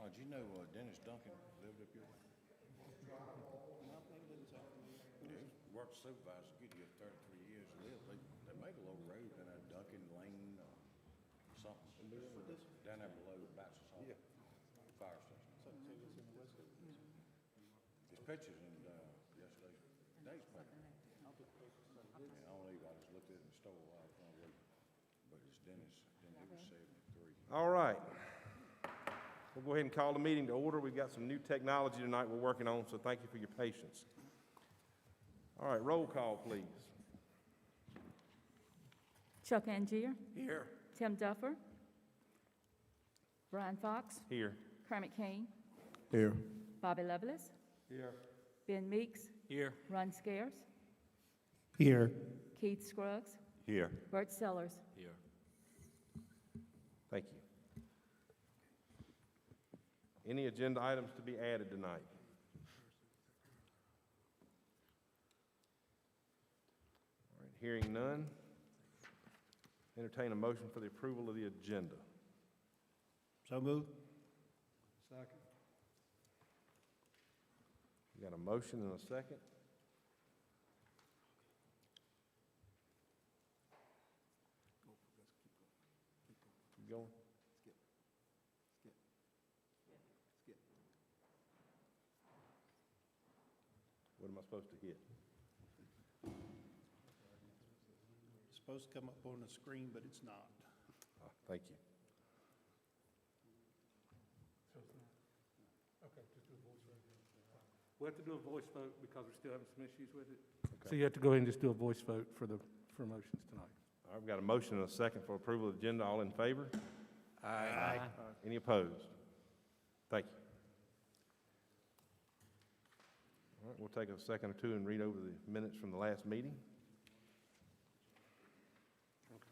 Did you know Dennis Duncan lived up your way? Yeah, he worked supervisor, good, he had 33 years to live. They made a little road down there, Duncan Lane, something. Down there below Baptist Hall. Yeah. Fire station. His pictures in yesterday's paper. Yeah, I don't leave, I just looked at it in the store while I was on the way. But it's Dennis, he was 73. All right. We'll go ahead and call the meeting to order. We've got some new technology tonight we're working on, so thank you for your patience. All right, roll call, please. Chuck Angier. Here. Tim Duffer. Brian Fox. Here. Kermit Kane. Here. Bobby Lovelace. Here. Ben Meeks. Here. Ron Scares. Here. Keith Scruggs. Here. Bert Sellers. Here. Thank you. Any agenda items to be added tonight? All right, hearing none, entertain a motion for the approval of the agenda. So moved. Second. We got a motion and a second. Keep going. What am I supposed to hit? It's supposed to come up on the screen, but it's not. Thank you. Okay, just do a voice vote. We have to do a voice vote because we're still having some issues with it. Okay. So you have to go ahead and just do a voice vote for motions tonight. All right, we've got a motion and a second for approval of the agenda. All in favor? Aye. Any opposed? Thank you. All right, we'll take a second or two and read over the minutes from the last meeting. Okay.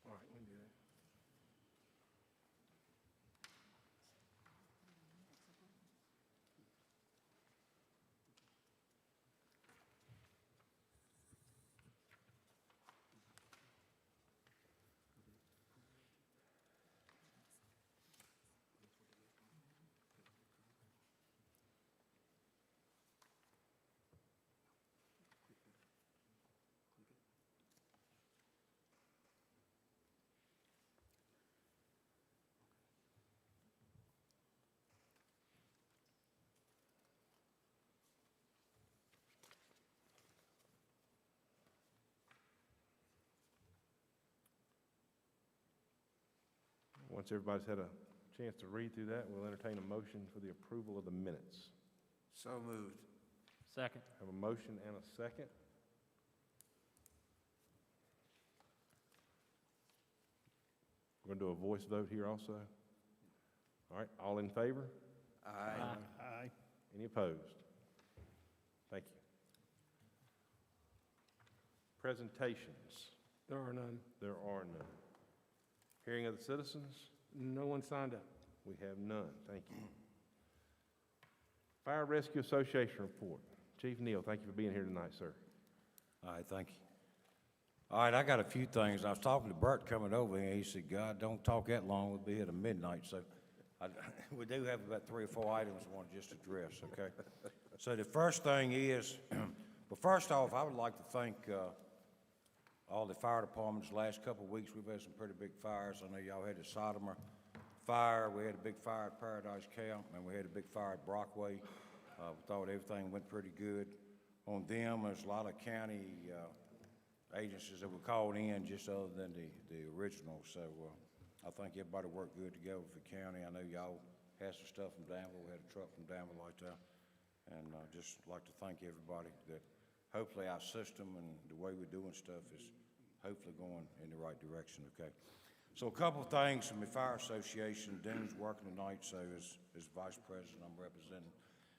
All right, we can do that. Once everybody's had a chance to read through that, we'll entertain a motion for the approval of the minutes. So moved. Second. Have a motion and a second. We're going to do a voice vote here also. All right, all in favor? Aye. Aye. Any opposed? Thank you. Presentations. There are none. There are none. Hearing of the citizens? No one signed up. We have none. Thank you. Fire Rescue Association report. Chief Neal, thank you for being here tonight, sir. All right, thank you. All right, I got a few things. I was talking to Bert coming over here. He said, God, don't talk that long. We'll be here to midnight. So we do have about 3 or 4 items I want to just address, okay? So the first thing is, well, first off, I would like to thank all the fire departments. The last couple of weeks, we've had some pretty big fires. I know y'all had the Sodomer fire. We had a big fire at Paradise Camp, and we had a big fire at Brockway. We thought everything went pretty good on them. There's a lot of county agencies that were called in just other than the original. So I think everybody worked good together for the county. I know y'all had some stuff from Danville. We had a truck from Danville like that. And just like to thank everybody that hopefully our system and the way we're doing stuff is hopefully going in the right direction, okay? So a couple of things from the Fire Association. Dean's working tonight, so as Vice President, I'm representing.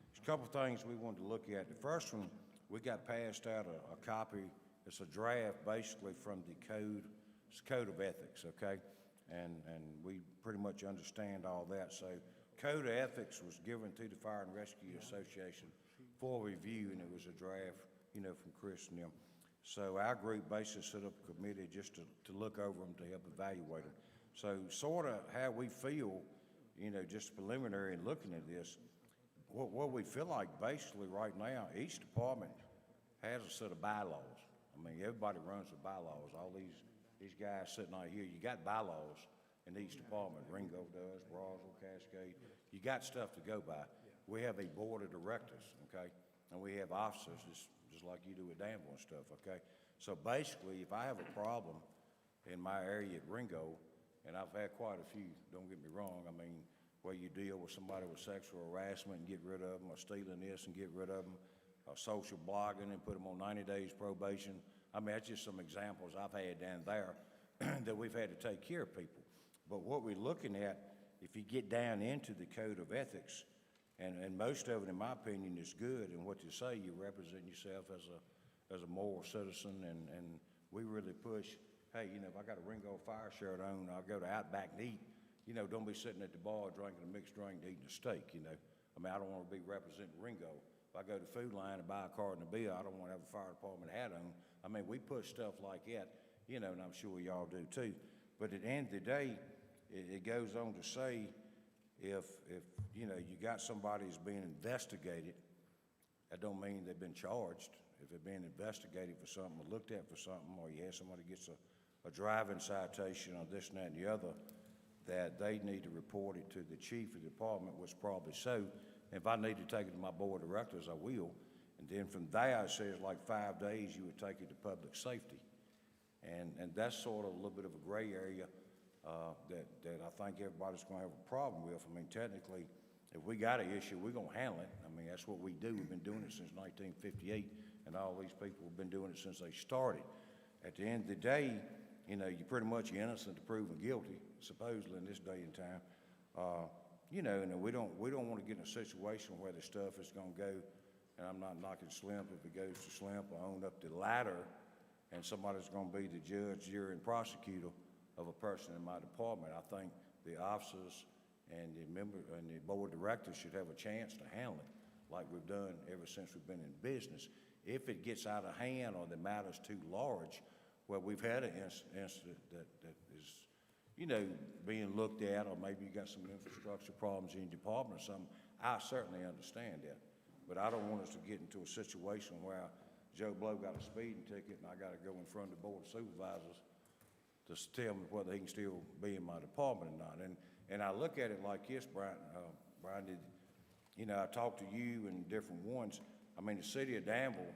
There's a couple of things we wanted to look at. The first one, we got passed out a copy. It's a draft basically from the code. It's Code of Ethics, okay? And we pretty much understand all that. So Code of Ethics was given to the Fire and Rescue Association for review, and it was a draft, you know, from Chris and them. So our group basically set up a committee just to look over them, to help evaluate them. So sort of how we feel, just preliminary in looking at this, what we feel like basically right now, each department has a set of bylaws. I mean, everybody runs with bylaws. All these guys sitting out here, you got bylaws in each department. Ringo does, Roswell, Cascade. You got stuff to go by. We have a board of directors, okay? And we have officers, just like you do with Danville and stuff, okay? So basically, if I have a problem in my area at Ringo, and I've had quite a few, don't get me wrong, I mean, where you deal with somebody with sexual harassment and get rid of them, or stealing this and get rid of them, or social blogging and put them on 90 days probation. I mean, that's just some examples I've had down there that we've had to take care of people. But what we're looking at, if you get down into the code of ethics, and most of it, in my opinion, is good, and what you say, you represent yourself as a moral citizen, and we really push, hey, if I got a Ringo fire shirt on, I'll go to Outback and eat. Don't be sitting at the bar drinking a mixed drink, eating a steak, I mean, I don't want to be representing Ringo. If I go to Food Line and buy a carton of beer, I don't want to have a fire department hat on. I mean, we push stuff like that, and I'm sure y'all do too. But at the end of the day, it goes on to say, if you got somebody who's being investigated, that don't mean they've been charged. If they're being investigated for something or looked at for something, or you have somebody gets a driving citation or this and that and the other, that they need to report it to the chief of the department, which probably so. If I need to take it to my board of directors, I will. And then from there, it says like 5 days, you would take it to public safety. And that's sort of a little bit of a gray area that I think everybody's going to have a problem with. I mean, technically, if we got an issue, we're going to handle it. I mean, that's what we do. We've been doing it since 1958, and all these people have been doing it since they started. At the end of the day, you're pretty much innocent to proven guilty, supposedly in this day and time. And we don't want to get in a situation where the stuff is going to go, and I'm not knocking Slimp if it goes to Slimp or on up the ladder, and somebody's going to be the judge, jury, and prosecutor of a person in my department. I think the officers and the board of directors should have a chance to handle it like we've done ever since we've been in business. If it gets out of hand or the matter's too large, well, we've had an incident that is, being looked at, or maybe you got some infrastructure problems in your department or something, I certainly understand that. But I don't want us to get into a situation where Joe Blow got a speeding ticket and I got to go in front of the board of supervisors to tell me whether he can still be in my department or not. And I look at it like this, Brian, I talked to you and different ones. I mean, the city of Danville,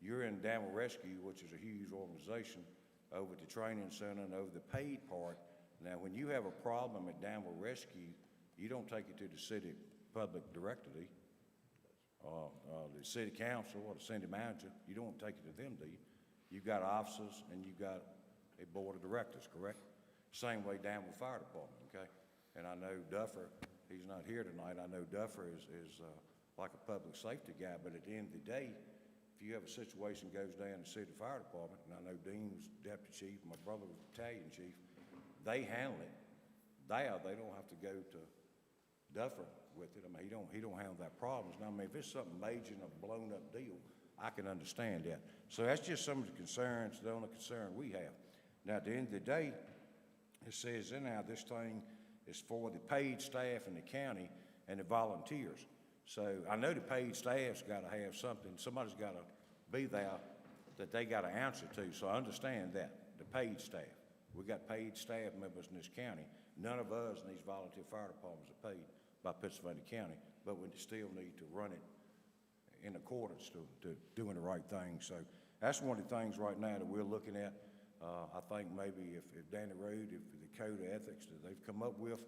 you're in Danville Rescue, which is a huge organization, over at the training center and over the paid part. Now, when you have a problem at Danville Rescue, you don't take it to the city public director, do you? The city council or the city manager, you don't take it to them, do you? You've got officers and you've got a board of directors, correct? Same way Danville Fire Department, okay? And I know Duffer, he's not here tonight, I know Duffer is like a public safety guy, but at the end of the day, if you have a situation goes down in the city fire department, and I know Dean was deputy chief, my brother was battalion chief, they handle it. They don't have to go to Duffer with it. I mean, he don't handle that problems. Now, I mean, if it's something major and a blown up deal, I can understand that. So that's just some of the concerns, the only concern we have. Now, at the end of the day, it says in there, this thing is for the paid staff in the county and the volunteers. So I know the paid staff's got to have something. Somebody's got to be there that they got to answer to. So I understand that, the paid staff. We got paid staff members in this county. None of us in these volunteer fire departments are paid by Pittsylvania County, but we still need to run it in accordance to doing the right thing. So that's one of the things right now that we're looking at. I think maybe if down the road, if the code of ethics that they've come up with,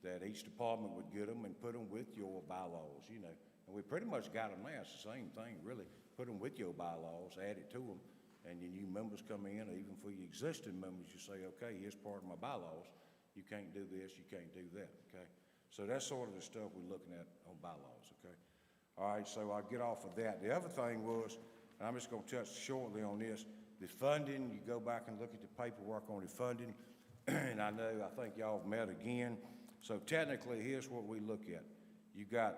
that each department would get them and put them with your bylaws, And we pretty much got them now. It's the same thing, really. Put them with your bylaws, add it to them, and your new members come in, or even for your existing members, you say, okay, here's part of my bylaws. You can't do this, you can't do that, okay? So that's sort of the stuff we're looking at on bylaws, okay? All right, so I'll get off of that. The other thing was, and I'm just going to touch shortly on this, the funding, you go back and look at the paperwork on the funding, and I think y'all have met again. So technically, here's what we look at. You got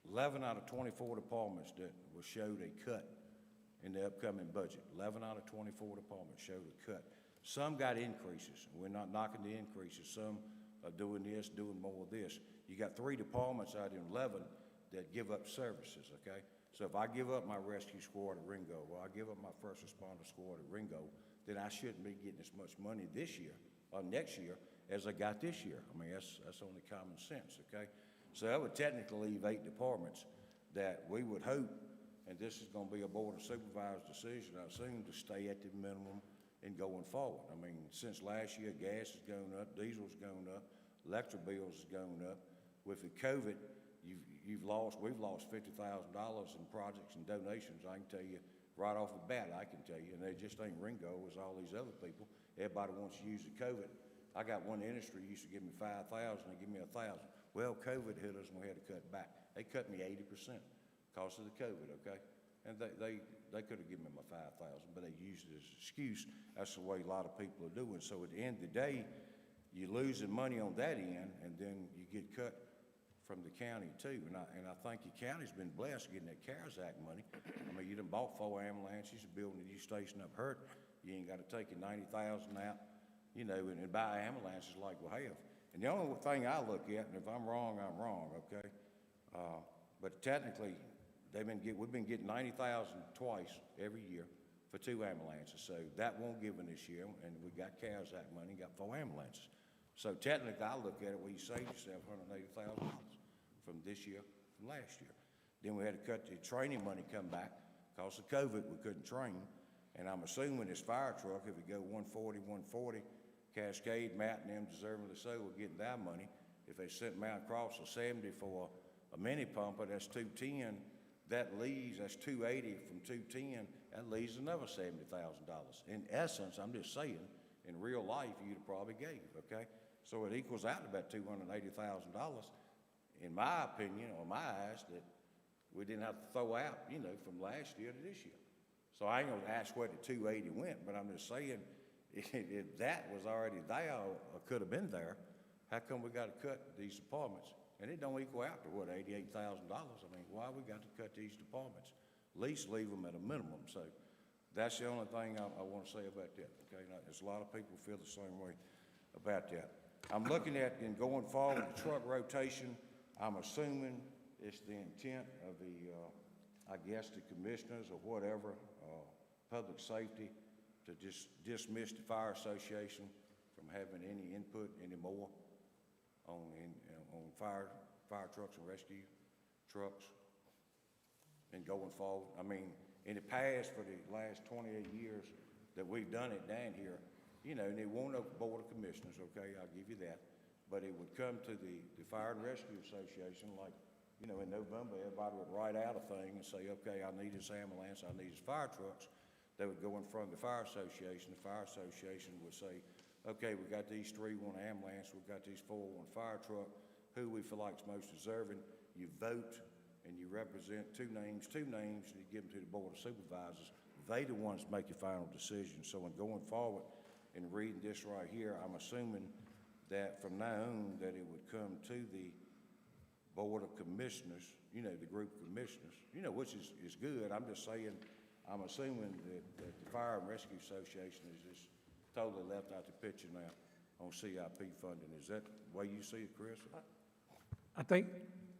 11 out of 24 departments that were showed a cut in the upcoming budget. 11 out of 24 departments showed a cut. Some got increases. We're not knocking the increases. Some are doing this, doing more of this. You got 3 departments out of 11 that give up services, okay? So if I give up my rescue squad at Ringo, or I give up my first responder squad at Ringo, then I shouldn't be getting as much money this year or next year as I got this year. I mean, that's only common sense, okay? So that would technically leave 8 departments that we would hope, and this is gonna be a Board of Supervisors decision, I assume, to stay at the minimum and going forward. I mean, since last year, gas has gone up, diesel's gone up, electric bills has gone up. With the COVID, we've lost $50,000 in projects and donations. I can tell you right off the bat, I can tell you, and they just ain't Ringo, it's all these other people. Everybody wants to use the COVID. I got one industry used to give me 5,000, they give me 1,000. Well, COVID hit us and we had to cut back. They cut me 80% because of the COVID, okay? And they could have given me my 5,000, but they used it as an excuse. That's the way a lot of people are doing. So at the end of the day, you're losing money on that end, and then you get cut from the county too. And I think your county's been blessed getting that CARES Act money. I mean, you done bought 4 ambulances, you're building a new station up Hurt. You ain't got to take your 90,000 out, you know, and buy ambulances like we have. And the only thing I look at, and if I'm wrong, I'm wrong, okay? But technically, we've been getting 90,000 twice every year for 2 ambulances. So that won't give in this year, and we got CARES Act money, got 4 ambulances. So technically, I look at it where you saved yourself $180,000 from this year, from last year. Then we had to cut the training money come back. Because of COVID, we couldn't train. And I'm assuming this fire truck, if it go 140, Cascade, Matt, and them deservingly so will get their money. If they sent Mount Cross a 70 for a mini pumper, that's 210. That's 280 from 210. That leaves another $70,000. In essence, I'm just saying, in real life, you'd have probably gave, okay? So it equals out to about $280,000, in my opinion, or my eyes, that we didn't have to throw out, you know, from last year to this year. So I ain't gonna ask where the 280 went, but I'm just saying, if that was already there or could have been there, how come we got to cut these departments? And it don't equal out to what, $88,000? I mean, why we got to cut these departments? At least leave them at a minimum. So that's the only thing I want to say about that, okay? Now, there's a lot of people feel the same way about that. I'm looking at, in going forward, the truck rotation, I'm assuming it's the intent of the, I guess, the commissioners or whatever, public safety, to just dismiss the fire association from having any input anymore on fire trucks and rescue trucks and going forward. I mean, in the past, for the last 28 years that we've done it down here, you know, and it won't have a board of commissioners, okay, I'll give you that, but it would come to the Fire and Rescue Association, like, you know, in November, everybody would write out a thing and say, okay, I need this ambulance, I need this fire trucks. They would go in front of the Fire Association. The Fire Association would say, okay, we got these 3 want an ambulance, we've got these 4 want a fire truck, who we feel like is most deserving. You vote and you represent 2 names, and you give them to the Board of Supervisors. They the ones make the final decision. So in going forward and reading this right here, I'm assuming that from now on that it would come to the Board of Commissioners, you know, the group of commissioners, you know, which is good. I'm just saying, I'm assuming that the Fire and Rescue Association is just totally left out the picture now on CIP funding. Is that the way you see it, Chris? I think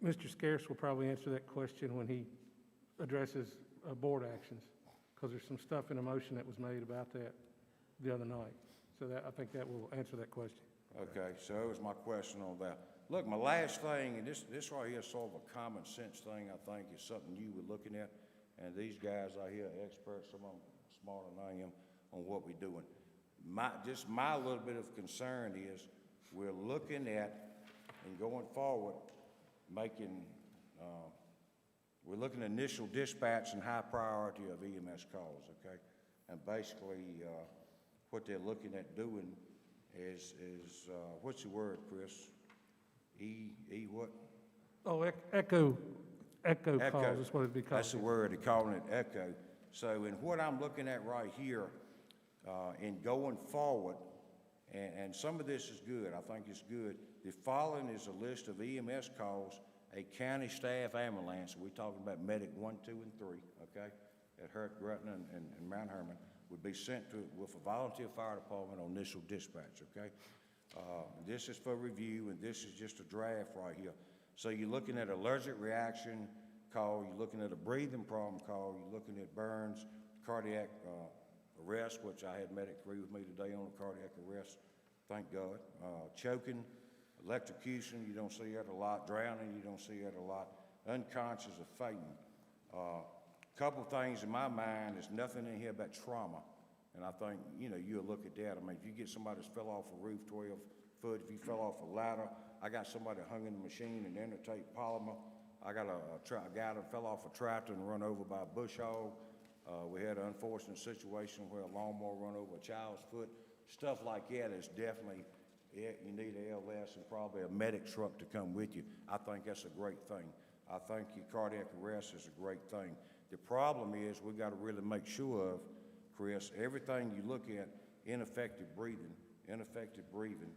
Mr. Scarce will probably answer that question when he addresses board actions, because there's some stuff in a motion that was made about that the other night. So I think that will answer that question. Okay, so that was my question on that. Look, my last thing, and this right here is sort of a common sense thing, I think, is something you were looking at. And these guys out here are experts, some of them smarter than I am, on what we're doing. My little bit of concern is we're looking at, and going forward, we're looking at initial dispatch and high priority of EMS calls, okay? And basically, what they're looking at doing is what's the word, Chris? What? Oh, echo calls is what it'd be called. That's the word, they're calling it echo. So in what I'm looking at right here, in going forward, and some of this is good, I think it's good. The following is a list of EMS calls, a county staff ambulance, we're talking about medic 1, 2, and 3, okay? at Hurt, Gretna, and Mount Hermon would be sent to, with a volunteer fire department on initial dispatch, okay? This is for review, and this is just a draft right here. So you're looking at allergic reaction call, you're looking at a breathing problem call, you're looking at burns, cardiac arrest, which I had medic 3 with me today on a cardiac arrest, thank God. Choking, electrocution, you don't see that a lot. Drowning, you don't see that a lot. Unconscious or fainting. Couple things in my mind, there's nothing in here about trauma. And I think, you know, you'll look at that. I mean, if you get somebody that's fell off a roof 12 foot, if you fell off a ladder, I got somebody hung in the machine and intertape polymer. I got a guy that fell off a tractor and run over by a bush hog. We had an unfortunate situation where a lawnmower run over a child's foot. Stuff like that is definitely, you need an LS and probably a medic truck to come with you. I think that's a great thing. I think your cardiac arrest is a great thing. The problem is we got to really make sure of, Chris, everything you look at, ineffective breathing, ineffective breathing,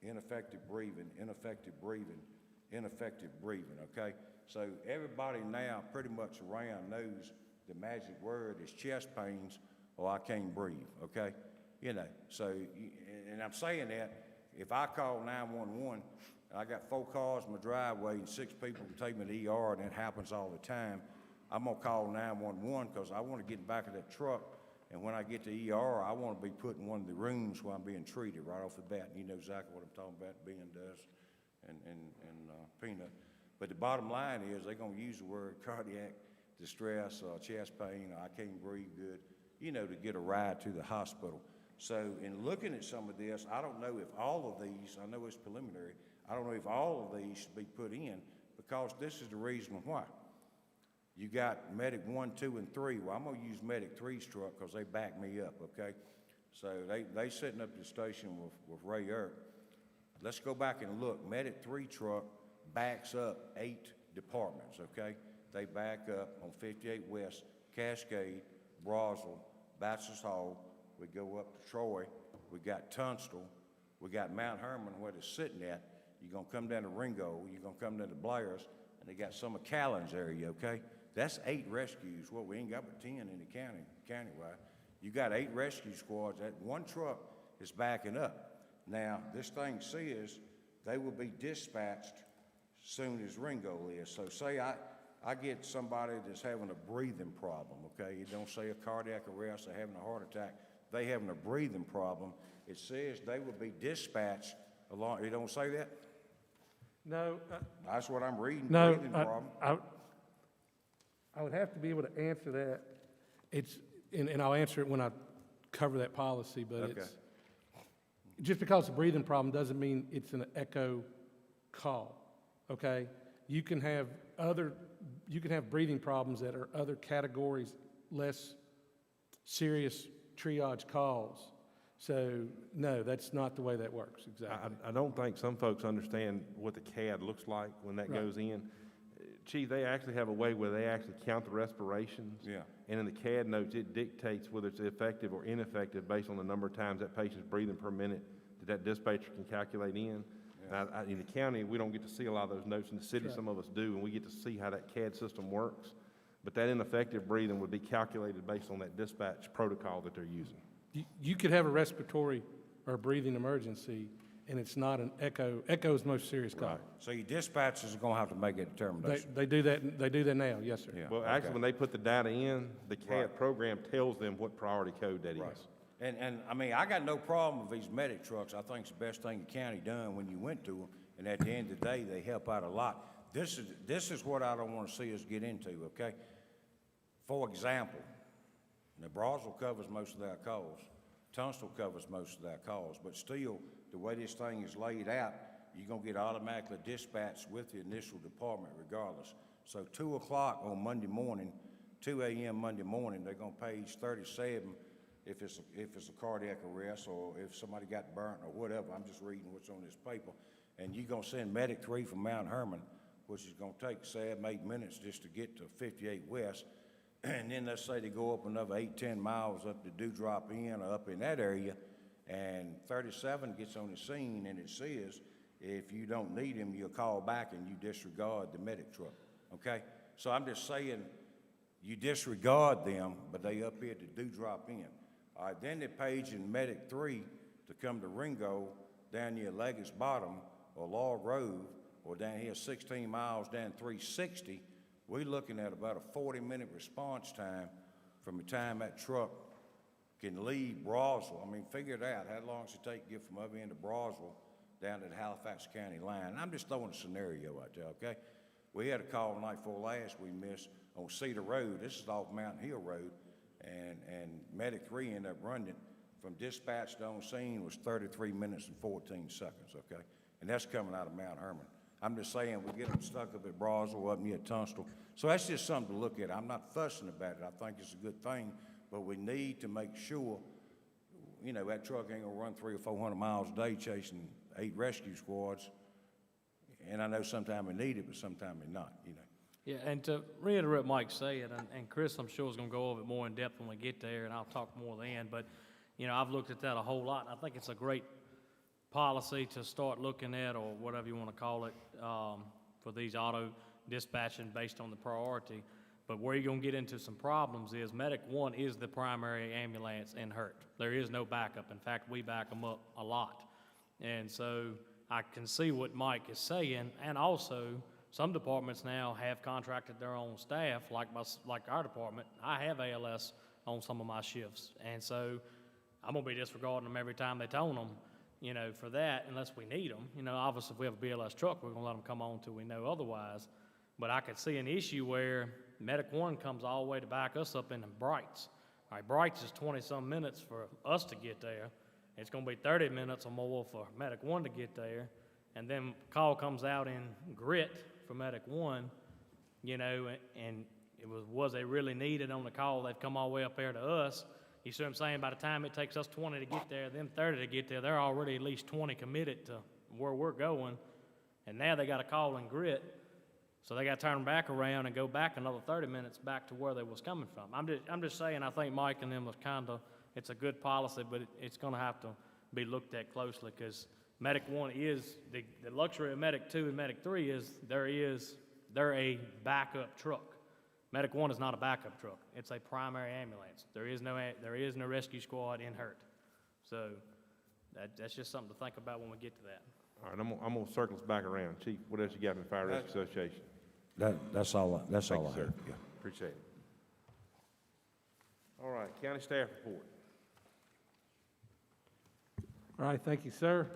ineffective breathing, ineffective breathing, ineffective breathing, okay? So everybody now pretty much around knows the magic word is chest pains or I can't breathe, okay? You know, so, and I'm saying that, if I call 911, I got 4 cars in my driveway and 6 people can take me to the ER, and it happens all the time, I'm gonna call 911 because I want to get back of that truck, and when I get to ER, I want to be put in one of the rooms where I'm being treated right off the bat. You know exactly what I'm talking about, Ben does, and Peanut. But the bottom line is they're gonna use the word cardiac distress, chest pain, or I can't breathe good, you know, to get a ride to the hospital. So in looking at some of this, I don't know if all of these, I know it's preliminary, I don't know if all of these should be put in, because this is the reason why. You got Medic 1, 2, and 3. Well, I'm gonna use Medic 3's truck because they back me up, okay? So they setting up the station with Ray Earp. Let's go back and look. Medic 3 truck backs up 8 departments, okay? They back up on 58 West, Cascade, Brosville, Bachelor's Hall. We go up to Troy. We got Tunstall. We got Mount Hermon where they're sitting at. You're gonna come down to Ringo. You're gonna come down to Blair's, and they got some of Callan's area, okay? That's 8 rescues. Well, we ain't got but 10 in the countywide. You got 8 rescue squads. That one truck is backing up. Now, this thing says they will be dispatched soon as Ringo is. So say I get somebody that's having a breathing problem, okay? You don't say a cardiac arrest or having a heart attack. They having a breathing problem. It says they will be dispatched along. You don't say that? No. That's what I'm reading, No, breathing problem. I would have to be able to answer that. And I'll answer it when I cover that policy, but Okay. it's, just because it's a breathing problem doesn't mean it's an echo call, okay? You can have breathing problems that are other categories, less serious triage calls. So, no, that's not the way that works, exactly. I don't think some folks understand what the CAD looks like when that Right. goes in. Chief, they actually have a way where they actually count the respirations. Yeah. And in the CAD notes, it dictates whether it's effective or ineffective based on the number of times that patient's breathing per minute that dispatcher can calculate in. Yeah. And in the county, we don't get to see a lot of those notes. In the city, Right. some of us do, and we get to see how that CAD system works. But that ineffective breathing would be calculated based on that dispatch protocol that they're using. You could have a respiratory or a breathing emergency, and it's not an echo. Echo is the most serious call. Right. So your dispatchers are gonna have to make that determination. They do that now, yes, sir. Yeah, Well, actually, okay. when they put the data in, the CAD Right. program tells them what priority code that Right. is. And I mean, I got no problem with these medic trucks. I think it's the best thing the county done when you went to them, and at the end of the day, they help out a lot. This is what I don't want to see us get into, okay? For example, now Brosville covers most of their calls. Tunstall covers most of their calls, but still, the way this thing is laid out, you're gonna get automatically dispatched with the initial department regardless. So 2 o'clock on Monday morning, 2 a.m. Monday morning, they're gonna page 37 if it's a cardiac arrest or if somebody got burnt or whatever. I'm just reading what's on this paper. And you're gonna send Medic 3 from Mount Hermon, which is gonna take 7, 8 minutes just to get to 58 West. And then let's say they go up another 8, 10 miles up to Dewdrop Inn or up in that area, and 37 gets on the scene, and it says, if you don't need him, you'll call back and you disregard the medic truck, okay? So I'm just saying, you disregard them, but they up here to do drop in. All right, then they're paging Medic 3 to come to Ringo down near Leggett's Bottom or Law Grove or down here 16 miles down 360. We're looking at about a 40-minute response time from the time that truck can leave Broswell. I mean, figure it out. How long does it take to get from over into Broswell down to the Halifax County line? And I'm just throwing a scenario out there, okay? We had a call the night before last we missed on Cedar Road. This is off Mountain Hill Road, and Medic 3 ended up running it from dispatch to on scene was 33 minutes and 14 seconds, okay? And that's coming out of Mount Herman. I'm just saying we get them stuck up at Broswell, up near Tunstall. So that's just something to look at. I'm not fussing about it. I think it's a good thing, but we need to make sure, you know, that truck ain't gonna run 300 or 400 miles a day chasing 8 rescue squads. And I know sometimes we need it, but sometimes we not, you know. Yeah, and to reiterate what Mike said, and Chris, I'm sure is going to go over it more in depth when we get there, and I'll talk more then, but, you know, I've looked at that a whole lot, and I think it's a great policy to start looking at, or whatever you want to call it, for these auto dispatching based on the priority. But where you're going to get into some problems is Medic 1 is the primary ambulance in HURT. There is no backup. In fact, we back them up a lot. And so I can see what Mike is saying, and also some departments now have contracted their own staff, like our department. I have ALS on some of my shifts, and so I'm gonna be disregarding them every time they tone them, you know, for that, unless we need them. You know, obviously if we have a BLS truck, we're gonna let them come on till we know otherwise. But I could see an issue where Medic 1 comes all the way to back us up into Brights. All right, Brights is 20-some minutes for us to get there. It's gonna be 30 minutes or more for Medic 1 to get there. And then call comes out in Grit for Medic 1, you know, and it was they really needed on the call? They've come all the way up there to us. You see what I'm saying? By the time it takes us 20 to get there, them 30 to get there, they're already at least 20 committed to where we're going. And now they got a call in Grit, so they got to turn back around and go back another 30 minutes back to where they was coming from. I'm just saying, I think Mike and them was kind of, it's a good policy, but it's going to have to be looked at closely, because Medic 1 is, the luxury of Medic 2 and Medic 3 is they're a backup truck. Medic 1 is not a backup truck. It's a primary ambulance. There is no rescue squad in HURT. So that's just something to think about when we get to that. All right, I'm gonna circle us back around. Chief, what else you got in the Fire Rescue Association? That's all I Thank you, have. sir. Yeah. Appreciate it. All right, county staff report. All right, thank you, sir.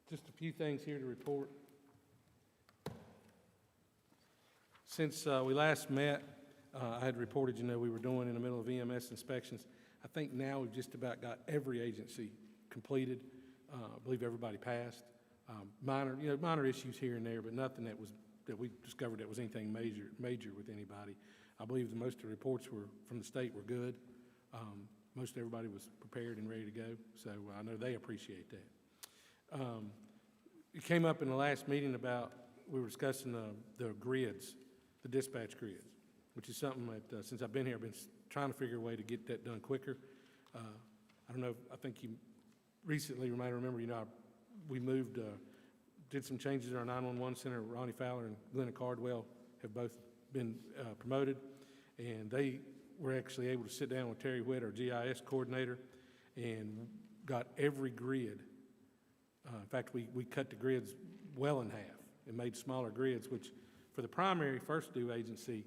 Just a few things here to report. Since we last met, I had reported, you know, we were doing in the middle of EMS inspections. I think now we've just about got every agency completed. I believe everybody passed. Minor issues here and there, but nothing that we discovered that was anything major with anybody. I believe most of the reports from the state were good. Most everybody was prepared and ready to go, so I know they appreciate that. It came up in the last meeting about, we were discussing the grids, the dispatch grids, which is something that since I've been here, I've been trying to figure a way to get that done quicker. I don't know, I think you recently, you might remember, you know, we moved, did some changes in our 911 center. Ronnie Fowler and Glenna Cardwell have both been promoted, and they were actually able to sit down with Terry Witt, our GIS coordinator, and got every grid. In fact, we cut the grids well in half and made smaller grids, which for the primary first due agency,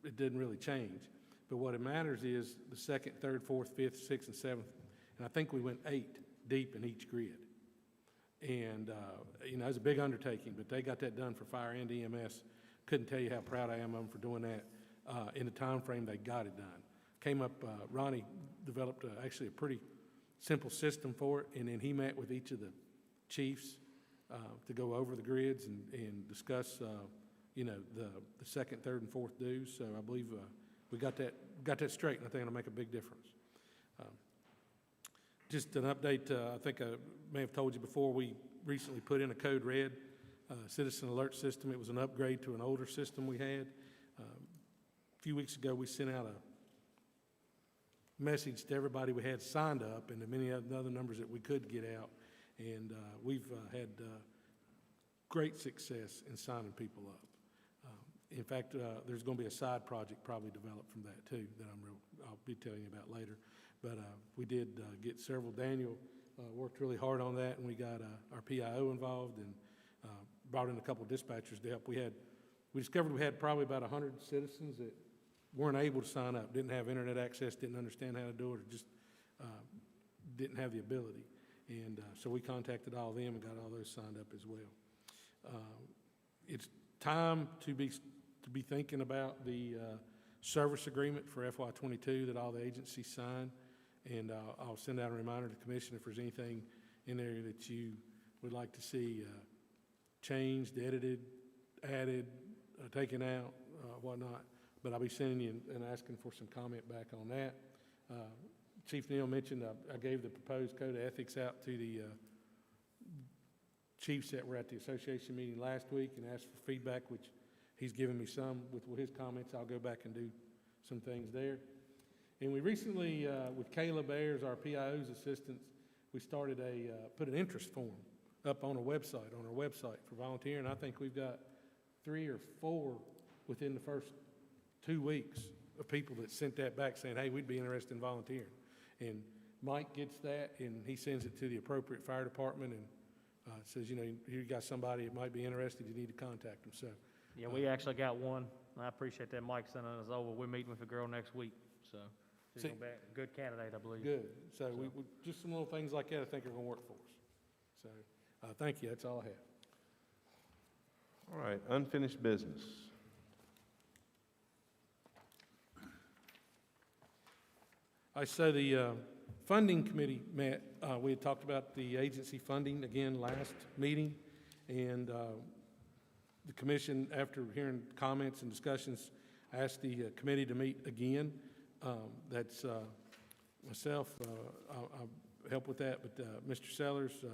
it didn't really change. But what it matters is the second, third, fourth, fifth, sixth, and seventh. And I think we went 8 deep in each grid. And, you know, it was a big undertaking, but they got that done for fire and EMS. Couldn't tell you how proud I am of them for doing that in the time frame they got it done. Came up, Ronnie developed actually a pretty simple system for it, and then he met with each of the chiefs to go over the grids and discuss, you know, the second, third, and fourth dues. So I believe we got that straight, and I think it'll make a big difference. Just an update, I think I may have told you before, we recently put in a code red citizen alert system. It was an upgrade to an older system we had. A few weeks ago, we sent out a message to everybody we had signed up and the many other numbers that we could get out. And we've had great success in signing people up. In fact, there's going to be a side project probably developed from that too, that I'll be telling you about later. But we did get several. Daniel worked really hard on that, and we got our PIO involved and brought in a couple of dispatchers to help. We discovered we had probably about 100 citizens that weren't able to sign up, didn't have internet access, didn't understand how to do it, or just didn't have the ability. And so we contacted all of them and got all those signed up as well. It's time to be thinking about the service agreement for FY22 that all the agencies sign. And I'll send out a reminder to the commission if there's anything in there that you would like to see changed, edited, added, taken out, whatnot. But I'll be sending you and asking for some comment back on that. Chief Neal mentioned I gave the proposed code of ethics out to the chiefs that were at the association meeting last week and asked for feedback, which he's given me some with his comments. I'll go back and do some things there. And we recently, with Caleb Ayers, our PIO's assistant, we started put an interest form up on our website for volunteering. I think we've got 3 or 4 within the first 2 weeks of people that sent that back saying, hey, we'd be interested in volunteering. And Mike gets that, and he sends it to the appropriate fire department and says, you know, here you got somebody that might be interested, you need to contact them. So, Yeah, we actually got one. I appreciate that Mike sending us over. We're meeting with a girl next week, so she's See- gonna be a good candidate, I believe. good. So we just some little things like that I think are going to work for us. So thank you. That's all I have. All right, unfinished business. So the funding committee met. We had talked about the agency funding again last meeting, and the commission, after hearing comments and discussions, asked the committee to meet again. That's myself. I'll help with that, but Mr. Sellers,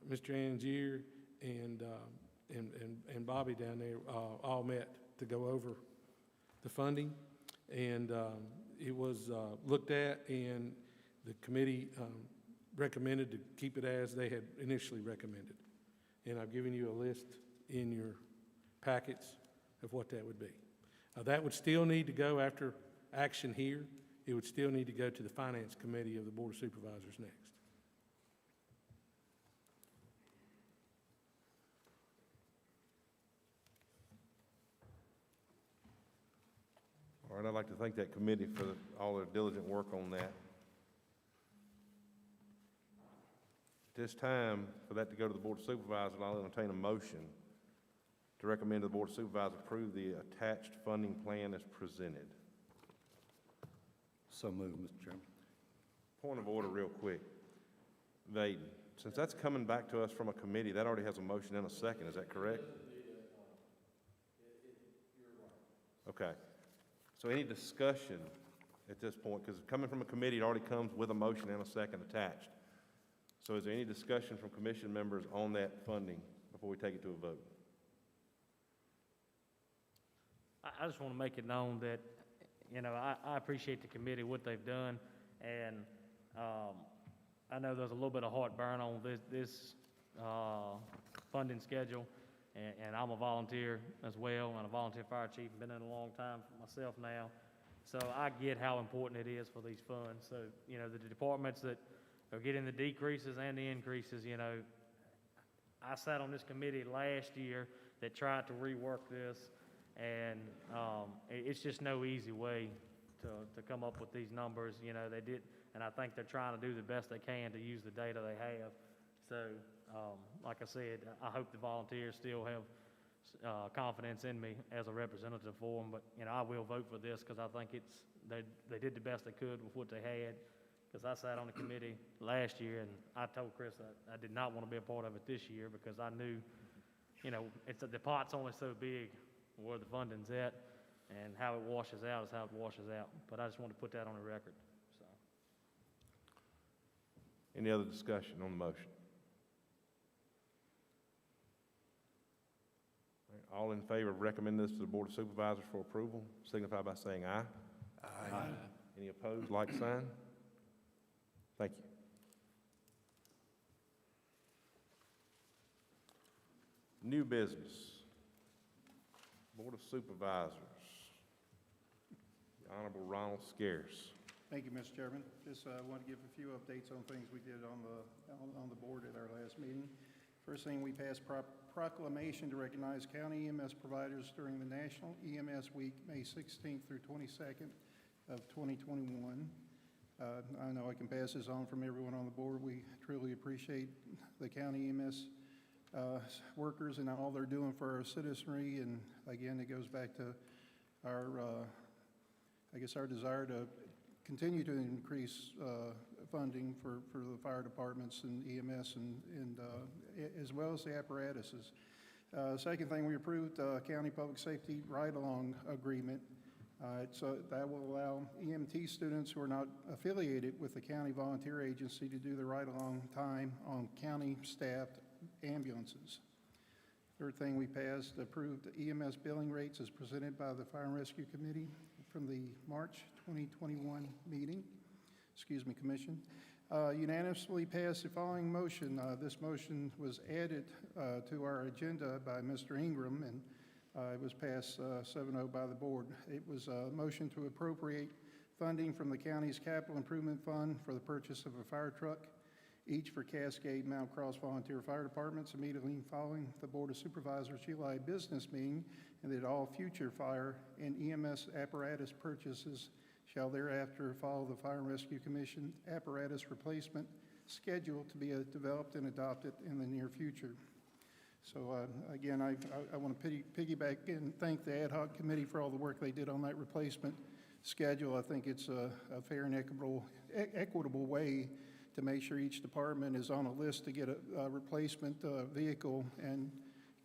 Mr. Angier, and Bobby down there all met to go over the funding, and it was looked at, and the committee recommended to keep it as they had initially recommended. And I've given you a list in your packets of what that would be. That would still need to go after action here. It would still need to go to the Finance Committee of the Board of Supervisors next. All right, I'd like to thank that committee for all their diligent work on that. At this time, for that to go to the Board of Supervisors, I'll entertain a motion to recommend the Board of Supervisors approve the attached funding plan as presented. So moved, Mr. Chairman. Point of order real quick. Vaden, since that's coming back to us from a committee, that already has a motion and a second, is that correct? Okay. So any discussion at this point, because coming from a committee, it already comes with a motion and a second attached. So is there any discussion from commission members on that funding before we take it to a vote? I just want to make it known that, you know, I appreciate the committee, what they've done, and I know there's a little bit of heartburn on this funding schedule, and I'm a volunteer as well, and a volunteer fire chief, been in a long time for myself now, so I get how important it is for these funds. So, you know, the departments that are getting the decreases and the increases, you know, I sat on this committee last year that tried to rework this, and it's just no easy way to come up with these numbers. You know, they did, and I think they're trying to do the best they can to use the data they have. So, like I said, I hope the volunteers still have confidence in me as a representative for them. But, you know, I will vote for this because I think they did the best they could with what they had. Because I sat on the committee last year, and I told Chris I did not want to be a part of it this year because I knew, you know, the pot's only so big where the funding's at, and how it washes out is how it washes out. But I just want to put that on the record. So. Any other discussion on the motion? All right, all in favor of recommending this to the Board of Supervisors for approval, signify by saying aye. Aye. Any opposed, like sign? Thank you. New business. Board of Supervisors. The Honorable Ronald Scarce. Thank you, Mr. Chairman. Just want to give a few updates on things we did on the board at our last meeting. First thing, we passed proclamation to recognize county EMS providers during the National EMS Week, May 16th through 22nd of 2021. I know I can pass this on from everyone on the board. We truly appreciate the county EMS workers and all they're doing for our citizenry. And again, it goes back to our, I guess, our desire to continue to increase funding for the fire departments and EMS and as well as the apparatuses. Second thing, we approved county public safety ride-along agreement. So that will allow EMT students who are not affiliated with the county volunteer agency to do the ride-along time on county-staffed ambulances. Third thing, we passed approved EMS billing rates as presented by the Fire and Rescue Committee from the March 2021 meeting, commission. Unanimously passed the following motion. This motion was added to our agenda by Mr. Ingram, and it was passed 7-0 by the board. It was a motion to appropriate funding from the county's capital improvement fund for the purchase of a fire truck, each for Cascade, Mount Cross Volunteer Fire Departments, immediately following the Board of Supervisors July business meeting, and that all future fire and EMS apparatus purchases shall thereafter follow the Fire and Rescue Commission apparatus replacement schedule to be developed and adopted in the near future. So again, I want to piggyback and thank the ad hoc committee for all the work they did on that replacement schedule. I think it's a fair and equitable way to make sure each department is on a list to get a replacement vehicle, and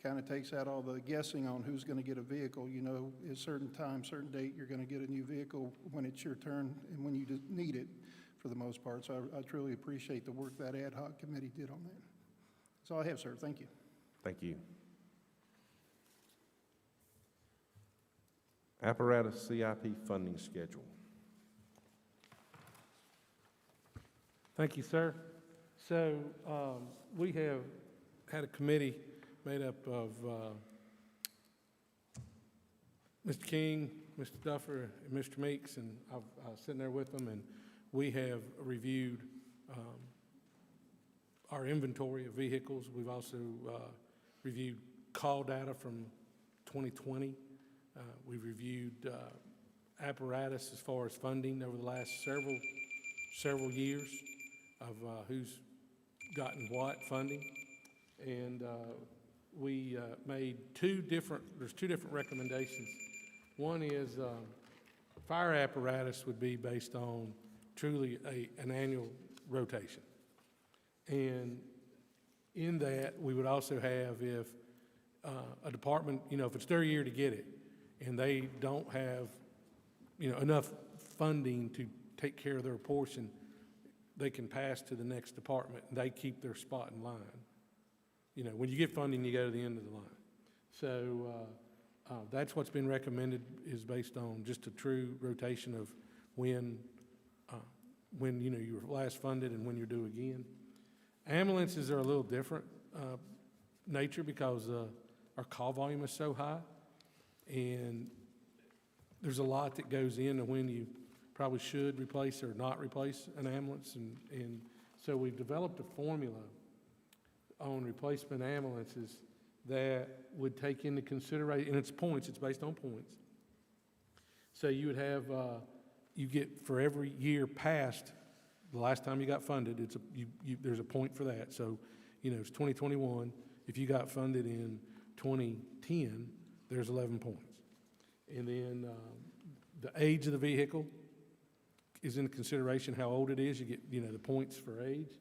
kind of takes out all the guessing on who's going to get a vehicle. You know, at a certain time, certain date, you're going to get a new vehicle when it's your turn and when you need it for the most part. So I truly appreciate the work that ad hoc committee did on that. That's all I have, sir. Thank you. Thank you. Apparatus CIP funding schedule. Thank you, sir. So we have had a committee made up of Mr. King, Mr. Duffer, and Mr. Meeks, and I was sitting there with them, and we have reviewed our inventory of vehicles. We've also reviewed call data from 2020. We've reviewed apparatus as far as funding over the last several years of who's gotten what funding, and we made there's two different recommendations. One is fire apparatus would be based on truly an annual rotation, and in that we would also have, if a department, if it's their year to get it and they don't have enough funding to take care of their portion, they can pass to the next department and they keep their spot in line. When you get funding, you go to the end of the line. So that's what's been recommended, is based on just a true rotation of when you were last funded and when you're due again. Ambulances are a little different nature because our call volume is so high, and there's a lot that goes into when you probably should replace or not replace an ambulance, and so we've developed a formula on replacement ambulances that would take into consideration, and it's points, it's based on points. So you would have, you get for every year past the last time you got funded, there's a point for that. So, it's 2021. If you got funded in 2010, there's 11 points. And then the age of the vehicle is in consideration. How old it is, you get, the points for age.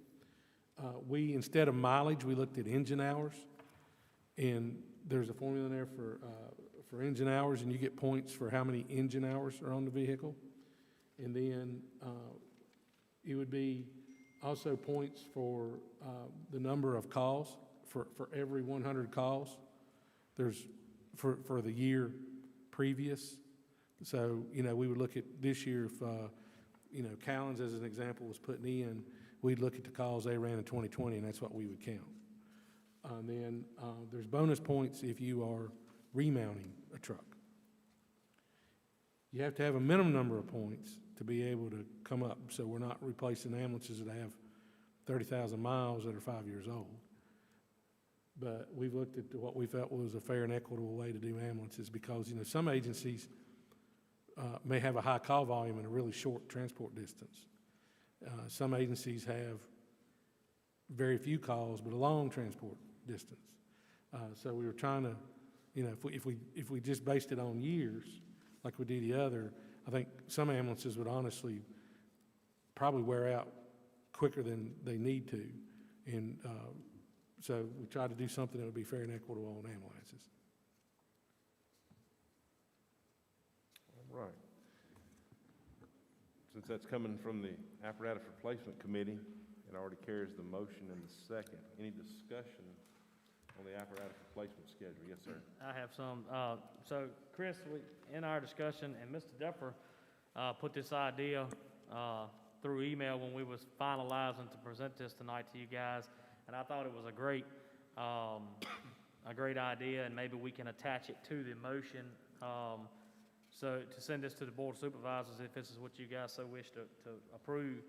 We, instead of mileage, we looked at engine hours, and there's a formula in there for engine hours, and you get points for how many engine hours are on the vehicle. And then it would be also points for the number of calls. For every 100 calls, there's for the year previous. So, we would look at this year, if, Callens, as an example, was putting in, we'd look at the calls they ran in 2020, and that's what we would count. Then there's bonus points if you are remounting a truck. You have to have a minimum number of points to be able to come up, so we're not replacing ambulances that have 30,000 miles that are 5 years old. But we've looked at what we felt was a fair and equitable way to do ambulances, because, you know, some agencies may have a high call volume and a really short transport distance. Some agencies have very few calls, but a long transport distance. So we were trying to, you know, if we just based it on years, like we do the other, I think some ambulances would honestly probably wear out quicker than they need to. And so we tried to do something that would be fair and equitable on ambulances. All right. Since that's coming from the Apparatus Replacement Committee, it already carries the motion and the second. Any discussion on the apparatus replacement schedule? Yes, sir. I have some. So, Chris, in our discussion, and Mr. Depper put this idea through email when we was finalizing to present this tonight to you guys, and I thought it was a great idea, and maybe we can attach it to the motion. So to send this to the Board of Supervisors, if this is what you guys so wish to approve.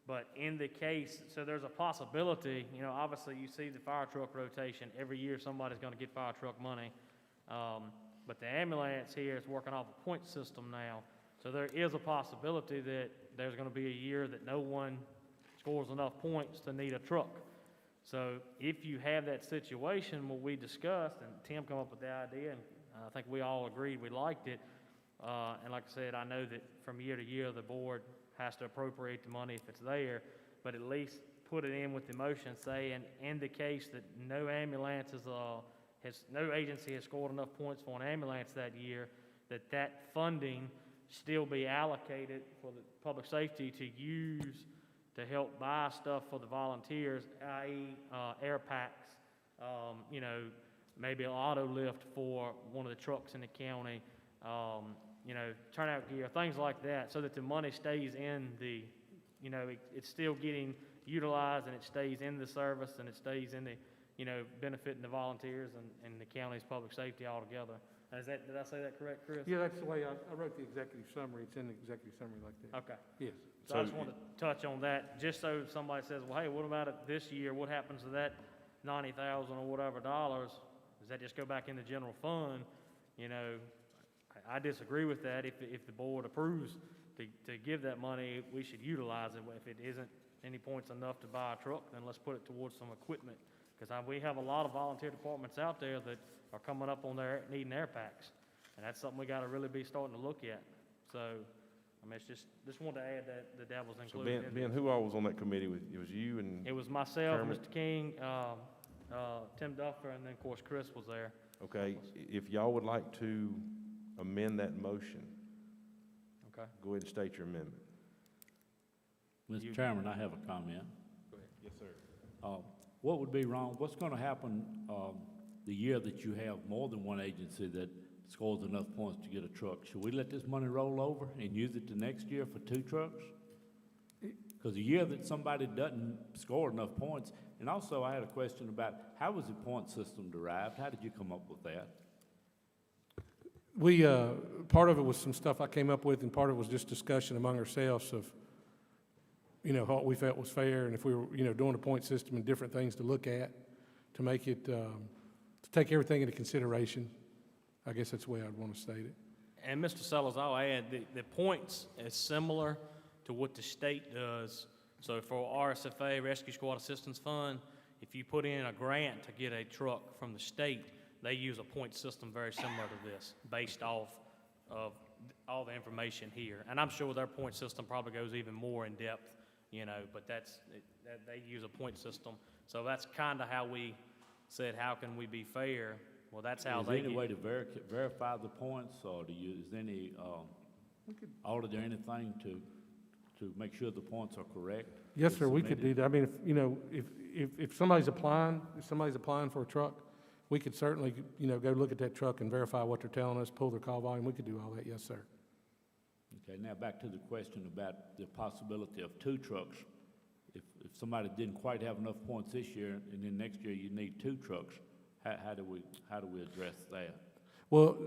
But in the case, so there's a possibility, you know, obviously you see the fire truck rotation. Every year somebody's going to get fire truck money. But the ambulance here is working off a point system now. So there is a possibility that there's going to be a year that no one scores enough points to need a truck. So if you have that situation, what we discussed, and Tim come up with the idea, and I think we all agreed we liked it. And like I said, I know that from year to year, the board has to appropriate the money if it's there, but at least put it in with the motion saying, in the case that no agency has scored enough points for an ambulance that year, that funding still be allocated for the public safety to use to help buy stuff for the volunteers, i.e. Air packs, you know, maybe an auto lift for one of the trucks in the county, you know, turnout gear, things like that, so that the money stays in the, you know, it's still getting utilized and it stays in the service and it stays in the, you know, benefiting the volunteers and the county's public safety altogether. Is that, did I say that correct, Chris? Yeah, that's the way I wrote the executive summary. It's in the executive summary like that. Okay. Yes. So I just want to touch on that, just so somebody says, well, hey, what about it this year? What happens to that $90,000 or whatever dollars? Does that just go back in the general fund? You know, I disagree with that. If the board approves to give that money, we should utilize it. If it isn't any points enough to buy a truck, then let's put it towards some equipment. Because we have a lot of volunteer departments out there that are coming up on their needing air packs. And that's something we got to really be starting to look at. So, I mean, it's just wanted to add that the devil's So included. Ben, who all was on that committee with, it was you and? It was myself, Chairman? Mr. King, Tim Duffer, and then, of course, Chris was there. Okay, if y'all would like to amend that motion, Okay. go ahead and state your amendment. Mr. Chairman, I have a comment. Go ahead. Yes, sir. What would be wrong, what's going to happen the year that you have more than one agency that scores enough points to get a truck? Should we let this money roll over and use it the next year for 2 trucks? Because the year that somebody doesn't score enough points, and also I had a question about how was the point system derived? How did you come up with that? We, part of it was some stuff I came up with, and part of it was just discussion among ourselves of, you know, what we felt was fair, and if we were, you know, doing a point system and different things to look at to make it, to take everything into consideration. I guess that's the way I'd want to state it. And Mr. Sellers, I'll add, the points is similar to what the state does. So for RSFA, Rescue Squad Assistance Fund, if you put in a grant to get a truck from the state, they use a point system very similar to this, based off of all the information here. And I'm sure their point system probably goes even more in depth, you know, but they use a point system. So that's kind of how we said, how can we be fair? Well, that's how Is they there any get way to verify the points, or is there any audit or anything to make sure the points are correct? Yes, sir, we could do that. I mean, if, you know, if somebody's applying for a truck, we could certainly, you know, go look at that truck and verify what they're telling us, pull their call volume. We could do all that, yes, sir. Okay, now back to the question about the possibility of 2 trucks. If somebody didn't quite have enough points this year, and then next year you need 2 trucks, how do we address that? Well,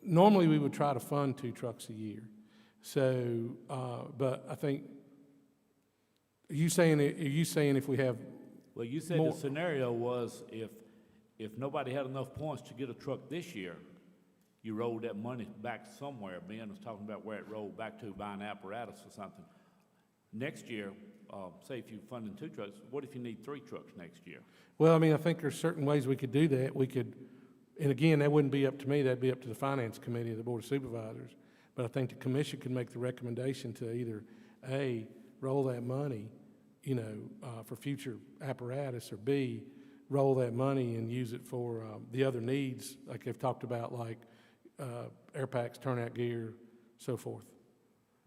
normally we would try to fund 2 trucks a year. So, but I think, are you saying if we have, Well, you said More- the scenario was if nobody had enough points to get a truck this year, you rolled that money back somewhere. Ben was talking about where it rolled back to, buying apparatus or something. Next year, say if you're funding 2 trucks, what if you need 3 trucks next year? well, I mean, I think there's certain ways we could do that. We could, and again, that wouldn't be up to me, that'd be up to the Finance Committee of the Board of Supervisors. But I think the commission could make the recommendation to either, A, roll that money, you know, for future apparatus, or B, roll that money and use it for the other needs, like they've talked about, like air packs, turnout gear, so forth.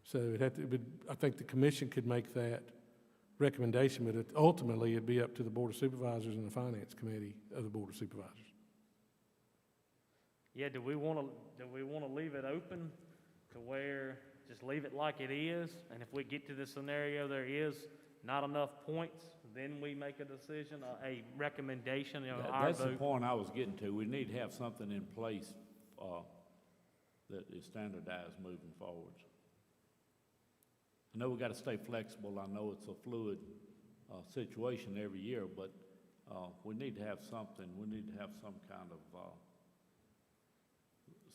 So I think the commission could make that recommendation, but ultimately it'd be up to the Board of Supervisors and the Finance Committee of the Board of Supervisors. Yeah, do we want to leave it open to where, just leave it like it is, and if we get to the scenario there is not enough points, then we make a decision, a recommendation, you know, our That's the vote? point I was getting to. We need to have something in place that is standardized moving forwards. I know we got to stay flexible. I know it's a fluid situation every year, but we need to have something. We need to have some kind of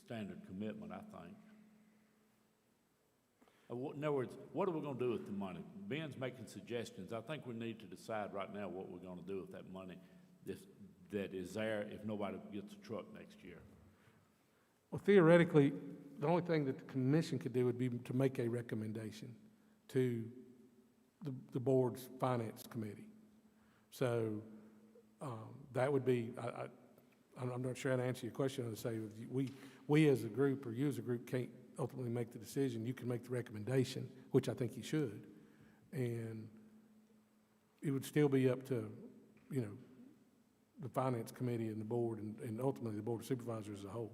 standard commitment, I think. In other words, what are we going to do with the money? Ben's making suggestions. I think we need to decide right now what we're going to do with that money that is there if nobody gets a truck next year. Well, theoretically, the only thing that the commission could do would be to make a recommendation to the board's finance committee. So that would be, I'm not sure how to answer your question. I would say we as a group, or you as a group, can't ultimately make the decision. You can make the recommendation, which I think you should, and it would still be up to, you know, the finance committee and the board, and ultimately the board of supervisors as a whole.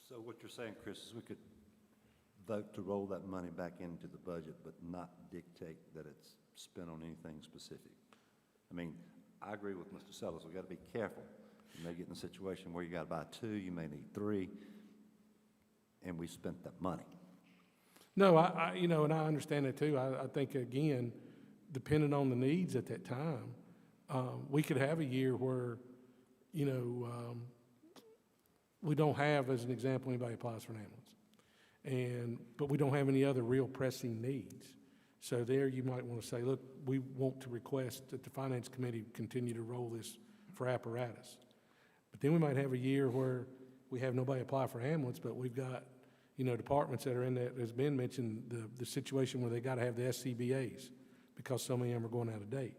So what you're saying, Chris, is we could vote to roll that money back into the budget, but not dictate that it's spent on anything specific. I mean, I agree with Mr. Sellers. We've got to be careful. You may get in a situation where you got to buy 2, you may need 3, and we spent that money. No, I you know, and I understand that too. I think, again, depending on the needs at that time, we could have a year where, you know, we don't have, as an example, anybody applies for an ambulance, but we don't have any other real pressing needs. So there you might want to say, look, we want to request that the Finance Committee continue to roll this for apparatus. But then we might have a year where we have nobody apply for ambulance, but we've got, you know, departments that are in that, as Ben mentioned, the situation where they got to have the SCBA's because so many of them are going out of date.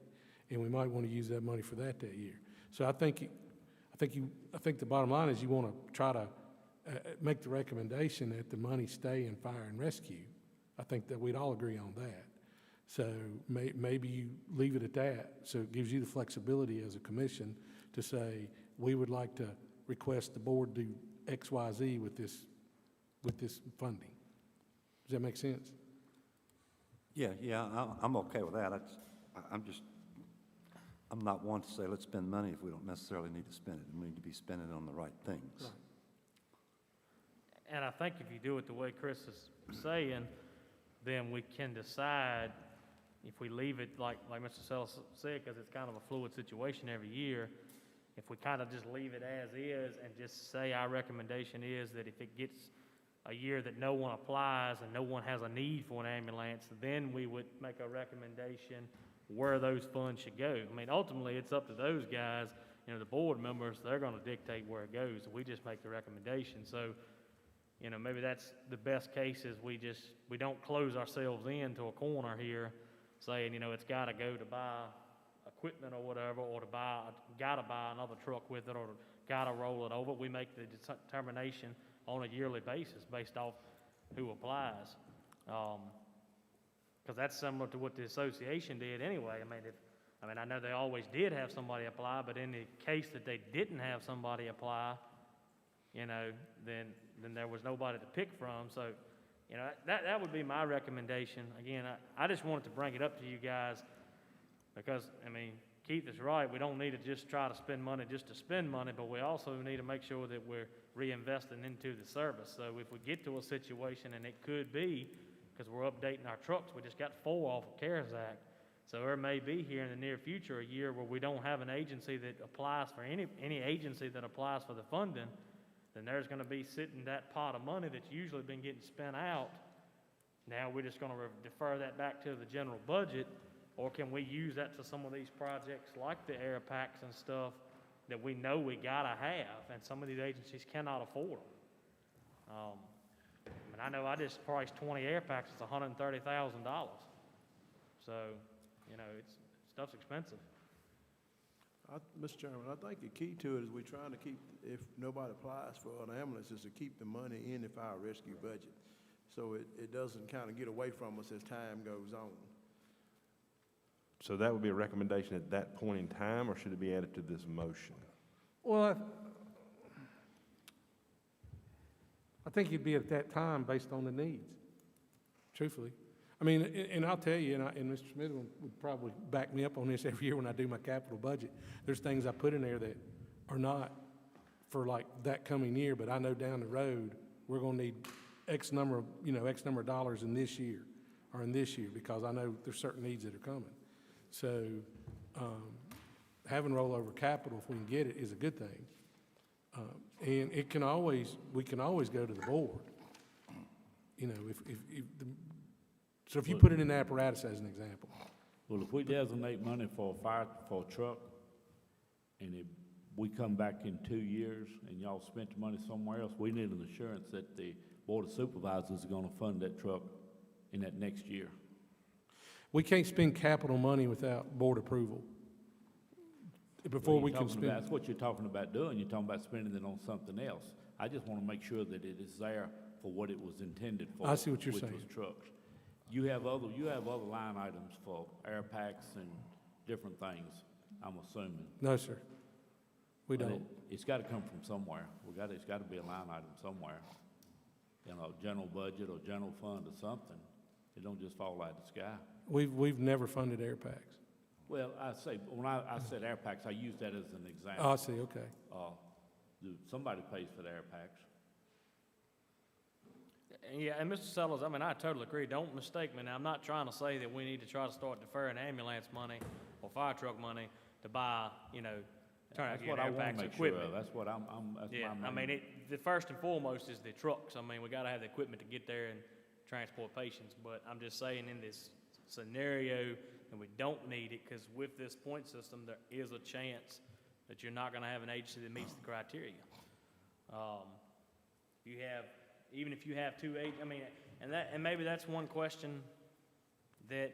And we might want to use that money for that year. So I think the bottom line is you want to try to make the recommendation that the money stay in fire and rescue. I think that we'd all agree on that. So maybe you leave it at that, so it gives you the flexibility as a commission to say, we would like to request the board do X, Y, Z with this funding. Does that make sense? Yeah, I'm okay with that. I'm not one to say let's spend money if we don't necessarily need to spend it. We need to be spending it on the right things. Right. And I think if you do it the way Chris is saying, then we can decide if we leave it like Mr. Sellers said, because it's kind of a fluid situation every year. If we kind of just leave it as is and just say our recommendation is that if it gets a year that no one applies and no one has a need for an ambulance, then we would make a recommendation where those funds should go. I mean, ultimately, it's up to those guys, you know, the board members, they're going to dictate where it goes. We just make the recommendation. So, you know, maybe that's the best case is we don't close ourselves into a corner here saying, you know, it's got to go to buy equipment or whatever, or got to buy another truck with it, or got to roll it over. We make the determination on a yearly basis based off who applies. Because that's similar to what the association did anyway. I mean, I know they always did have somebody apply, but in the case that they didn't have somebody apply, you know, then there was nobody to pick from. So, you know, that would be my recommendation. Again, I just wanted to bring it up to you guys because, I mean, Keith is right, we don't need to just try to spend money just to spend money, but we also need to make sure that we're reinvesting into the service. So if we get to a situation, and it could be, because we're updating our trucks, we just got 4 off of CARES Act. So there may be here in the near future a year where we don't have an agency that applies for any agency that applies for the funding, then there's gonna be sitting that pot of money that's usually been getting spent out. Now we're just gonna defer that back to the general budget, or can we use that to some of these projects like the air packs and stuff that we know we gotta have, and some of these agencies cannot afford them? I mean, I know I just priced 20 air packs, it's $130,000. So, you know, stuff's expensive. Mr. Chairman, I think the key to it is we're trying to keep, if nobody applies for an ambulance, is to keep the money in the fire rescue budget. So it doesn't kind of get away from us as time goes on. So that would be a recommendation at that point in time, or should it be added to this motion? Well, I think it'd be at that time based on the needs, truthfully. I mean, and I'll tell you, and Mr. Smith would probably back me up on this every year when I do my capital budget. There's things I put in there that are not for like that coming year, but I know down the road, we're gonna need X number of dollars in this year, or in this year, because I know there's certain needs that are coming. So, having rollover capital, if we can get it, is a good thing. And we can always go to the board. You know, so if you put it in the apparatus as an example. Well, if we designate money for a truck, and we come back in 2 years and y'all spent the money somewhere else, we need an assurance that the Board of Supervisors are gonna fund that truck in that next year. We can't spend capital money without board approval. Before we can spend. That's what you're talking about doing. You're talking about spending it on something else. I just want to make sure that it is there for what it was intended for. I see what you're saying. Which was trucks. You have other line items for air packs and different things, I'm assuming. No, sir. We But don't. It's got to come from somewhere. It's got to be a line item somewhere. You know, general budget or general fund or something. It don't just fall out of the sky. We've never funded air packs. Well, when I said air packs, I used that as an example. Oh, I see, okay. Somebody pays for the air packs. Yeah, and Mr. Sellers, I mean, I totally agree. Don't mistake me. Now, I'm not trying to say that we need to try to start deferring ambulance money or fire truck money to buy, turn out That's what I want to make sure of. That's what that's Yeah, my I mean, the first and foremost is the trucks. I mean, we gotta have the equipment to get there and transport patients, but I'm just saying in this scenario, and we don't need it, because with this point system, there is a chance that you're not gonna have an agency that meets the criteria. Even if you have and maybe that's one question that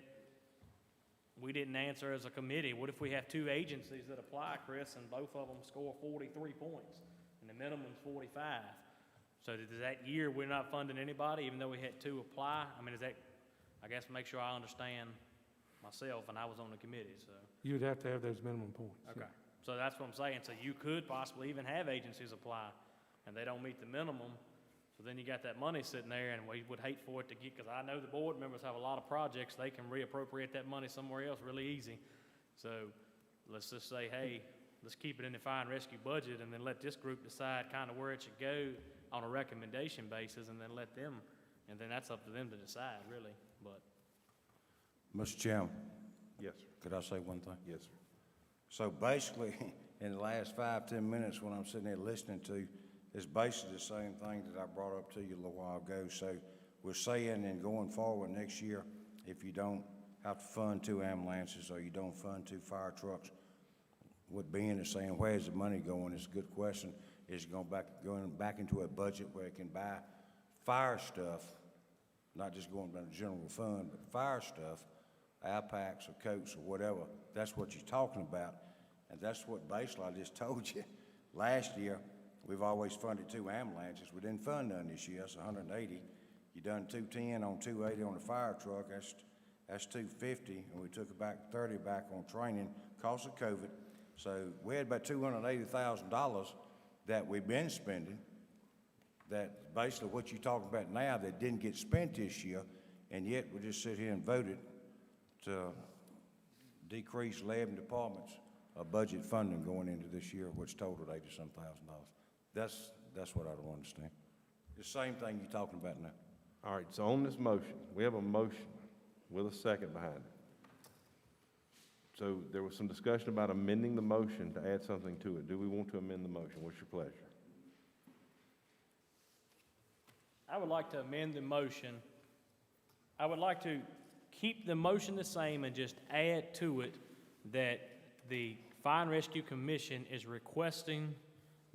we didn't answer as a committee. What if we have 2 agencies that apply, Chris, and both of them score 43 points, and the minimum's 45? So does that year we're not funding anybody, even though we had 2 apply? I mean, I guess make sure I understand myself, and I was on the committee, so. You would have to have those minimum points. Okay, so that's what I'm saying. So you could possibly even have agencies apply, and they don't meet the minimum, so then you got that money sitting there, and we would hate for it to get, because I know the board members have a lot of projects, they can reappropriate that money somewhere else really easy. So let's just say, hey, let's keep it in the fire and rescue budget, and then let this group decide kind of where it should go on a recommendation basis, and then let them, and then that's up to them to decide, really, but. Mr. Chairman, Yes, sir. could I say one thing? Yes, sir. So basically, in the last 5-10 minutes, when I'm sitting there listening to, it's basically the same thing that I brought up to you a little while ago. So we're saying, and going forward next year, if you don't have to fund 2 ambulances or you don't fund 2 fire trucks, what Ben is saying, where's the money going, is a good question. Is it going back into a budget where it can buy fire stuff, not just going down the general fund, but fire stuff, air packs or coats or whatever. That's what you're talking about. And that's what basically I just told you. Last year, we've always funded 2 ambulances. We didn't fund none this year. That's 180. You done 210 on 280 on the fire truck. That's 250, and we took about 30 back on training because of COVID. So we had about $280,000 that we've been spending. That basically what you're talking about now that didn't get spent this year, and yet we just sit here and voted to decrease 11 departments' budget funding going into this year, which totaled $80-some thousand. That's what I don't understand. The same thing you're talking about now. All right, so on this motion, we have a motion with a second behind it. So there was some discussion about amending the motion to add something to it. Do we want to amend the motion? What's your pleasure? I would like to amend the motion. I would like to keep the motion the same and just add to it that the Fire and Rescue Commission is requesting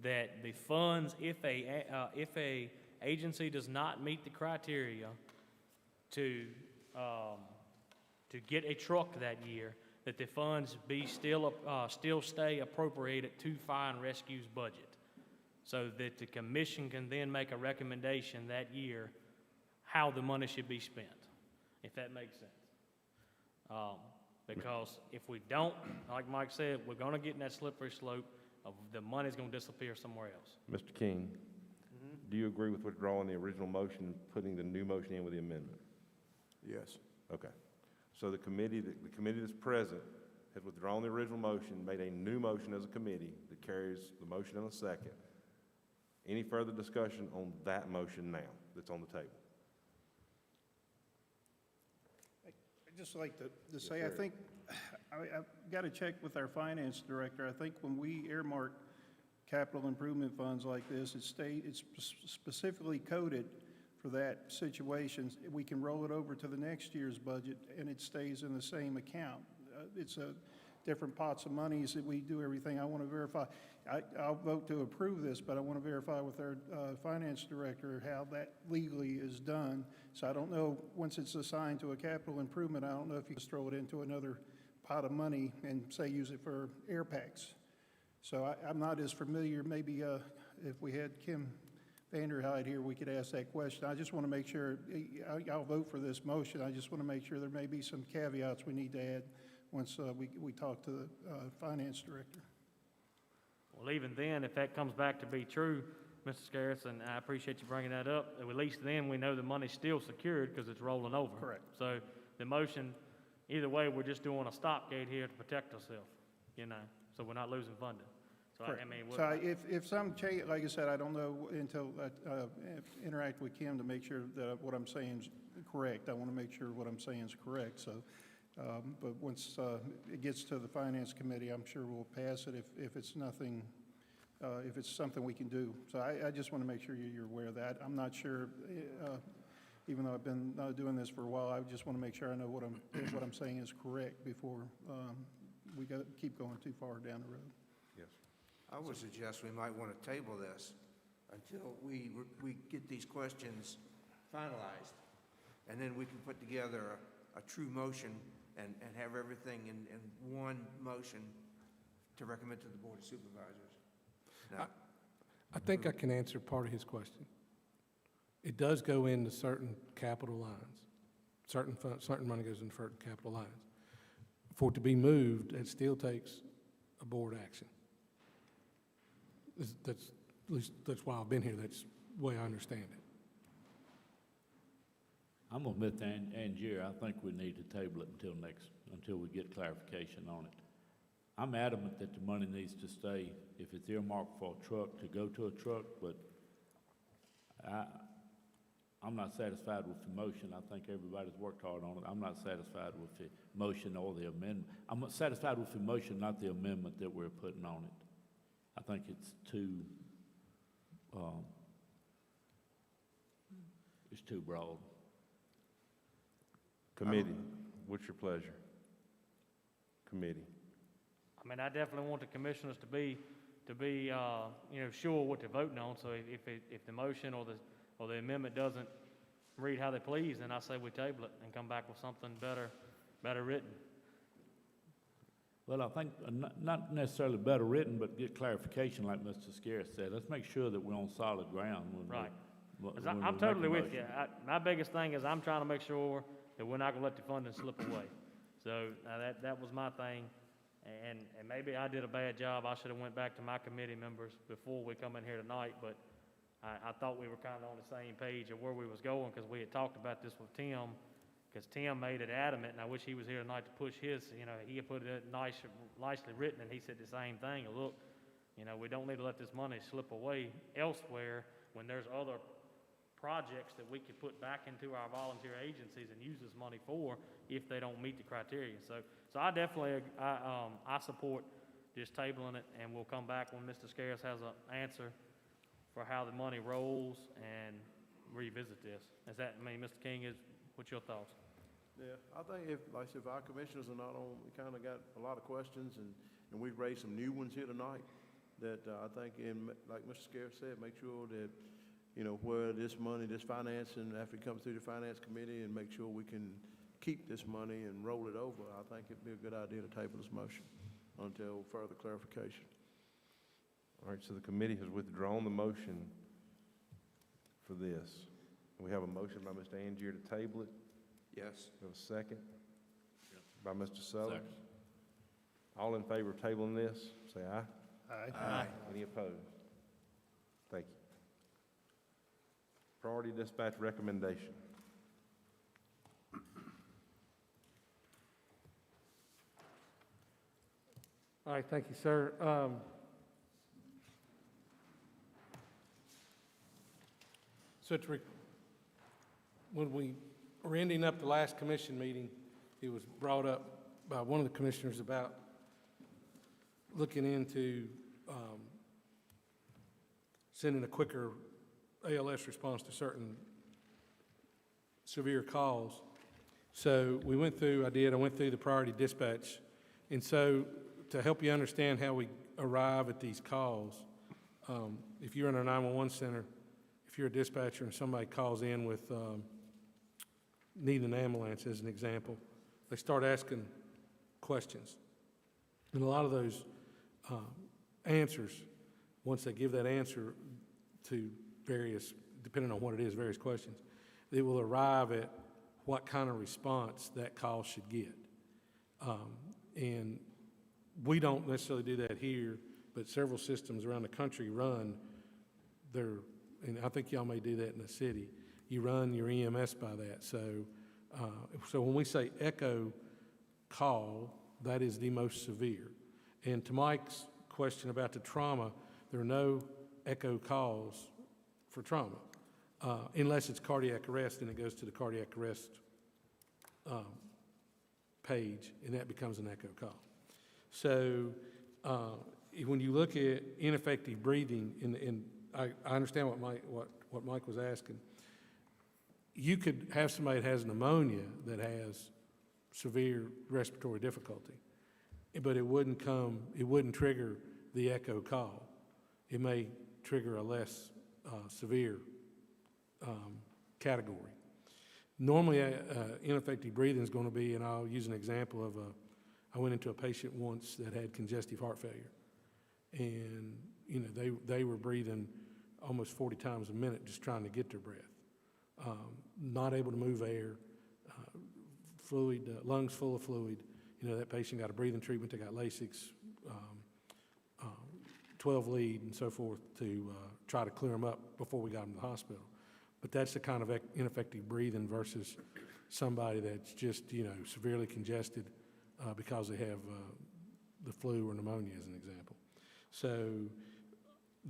that the funds, if a agency does not meet the criteria to get a truck that year, that the funds be still stay appropriated to Fire and Rescue's budget, so that the commission can then make a recommendation that year how the money should be spent, if that makes sense. Because if we don't, like Mike said, we're gonna get in that slippery slope of the money's gonna disappear somewhere else. Mr. King, do you agree with withdrawing the original motion and putting the new motion in with the amendment? Yes. Okay. So the committee that's present has withdrawn the original motion, made a new motion as a committee that carries the motion in a second. Any further discussion on that motion now that's on the table? I'd just like to say, I think, I've got to check with our finance director. I think when we earmark capital improvement funds like this, it's specifically coded for that situation. We can roll it over to the next year's budget, and it stays in the same account. It's a different pots of monies that we do everything. I want to verify. I'll vote to approve this, but I want to verify with our finance director how that legally is done. So I don't know, once it's assigned to a capital improvement, I don't know if you just throw it into another pot of money and say use it for air packs. So I'm not as familiar. Maybe if we had Kim Vanderhyde here, we could ask that question. I just want to make sure, I'll vote for this motion. I just want to make sure there may be some caveats we need to add once we talk to the finance director. Well, even then, if that comes back to be true, Mr. Scaris, and I appreciate you bringing that up, at least then we know the money's still secured because it's rolling over. Correct. So the motion, either way, we're just doing a stopgate here to protect ourselves, so we're not losing funding. So Correct. I mean, So if some change, like I said, I don't know until I interact with Kim to make sure that what I'm saying is correct. I want to make sure what I'm saying is correct. So, but once it gets to the finance committee, I'm sure we'll pass it if it's nothing, if it's something we can do. So I just want to make sure you're aware of that. I'm not sure, even though I've been doing this for a while, I just want to make sure I know what I'm saying is correct before we keep going too far down the road. Yes. I would suggest we might want to table this until we get these questions finalized, and then we can put together a true motion and have everything in one motion to recommend to the Board of Supervisors. Now, I think I can answer part of his question. It does go into certain capital lines. Certain money goes into certain capital lines. For it to be moved, it still takes a board action. At least that's why I've been here. That's the way I understand it. I'm gonna admit to Angier, I think we need to table it until we get clarification on it. I'm adamant that the money needs to stay, if it's earmarked for a truck, to go to a truck, but I'm not satisfied with the motion. I think everybody's worked hard on it. I'm not satisfied with the motion or the amendment. I'm satisfied with the motion, not the amendment that we're putting on it. I think it's too broad. Committee, what's your pleasure? Committee. I mean, I definitely want the commissioners to be sure what they're voting on. So if the motion or the amendment doesn't read how they please, then I say we table it and come back with something better written. Well, I think not necessarily better written, but get clarification, like Mr. Scaris said. Let's make sure that we're on solid ground when Right. we 'Cause when we I'm make totally a with you. motion. My biggest thing is I'm trying to make sure that we're not going to let the funding slip away. So that was my thing. And maybe I did a bad job. I should have went back to my committee members before we come in here tonight, but I thought we were kind of on the same page of where we was going, because we had talked about this with Tim, because Tim made it adamant, and I wish he was here tonight to push his, he had put it nicely written, and he said the same thing. Look, we don't need to let this money slip away elsewhere when there's other projects that we could put back into our volunteer agencies and use this money for if they don't meet the criteria. So I definitely, I support just tabling it, and we'll come back when Mr. Scares has an answer for how the money rolls and revisit this. Mr. King, what's your thoughts? Yeah, I think if our commissioners are not on, we kind of got a lot of questions, and we've raised some new ones here tonight, that I think, like Mr. Scares said, make sure that, where this money, this financing, after it comes through the finance committee, and make sure we can keep this money and roll it over. I think it'd be a good idea to table this motion until further clarification. All right, so the committee has withdrawn the motion for this. We have a motion by Mr. Angier to table it. Yes. We have a second by Mr. Sellers. All in favor of tabling this, say aye. Aye. Any opposed? Thank you. Priority dispatch recommendation. All right, thank you, sir. When we were ending up the last commission meeting, it was brought up by one of the commissioners about looking into sending a quicker ALS response to certain severe calls. So I went through the priority dispatch. And so to help you understand how we arrive at these calls, if you're in a 911 center, if you're a dispatcher and somebody calls in with needing an ambulance, as an example, they start asking questions. And a lot of those answers, once they give that answer to various, depending on what it is, various questions, it will arrive at what kind of response that call should get. And we don't necessarily do that here, but several systems around the country run their, and I think y'all may do that in the city, you run your EMS by that. So when we say echo call, that is the most severe. And to Mike's question about the trauma, there are no echo calls for trauma, unless it's cardiac arrest, and it goes to the cardiac arrest page, and that becomes an echo call. So when you look at ineffective breathing, and I understand what Mike was asking, you could have somebody that has pneumonia that has severe respiratory difficulty, but it wouldn't trigger the echo call. It may trigger a less severe category. Normally, ineffective breathing is going to be, and I'll use an example of I went into a patient once that had congestive heart failure, and they were breathing almost 40 times a minute just trying to get their breath, not able to move air, fluid, lungs full of fluid. That patient got a breathing treatment. They got Lasix, 12 lead, and so forth to try to clear them up before we got them to the hospital. But that's the kind of ineffective breathing versus somebody that's just severely congested because they have the flu or pneumonia, as an example. So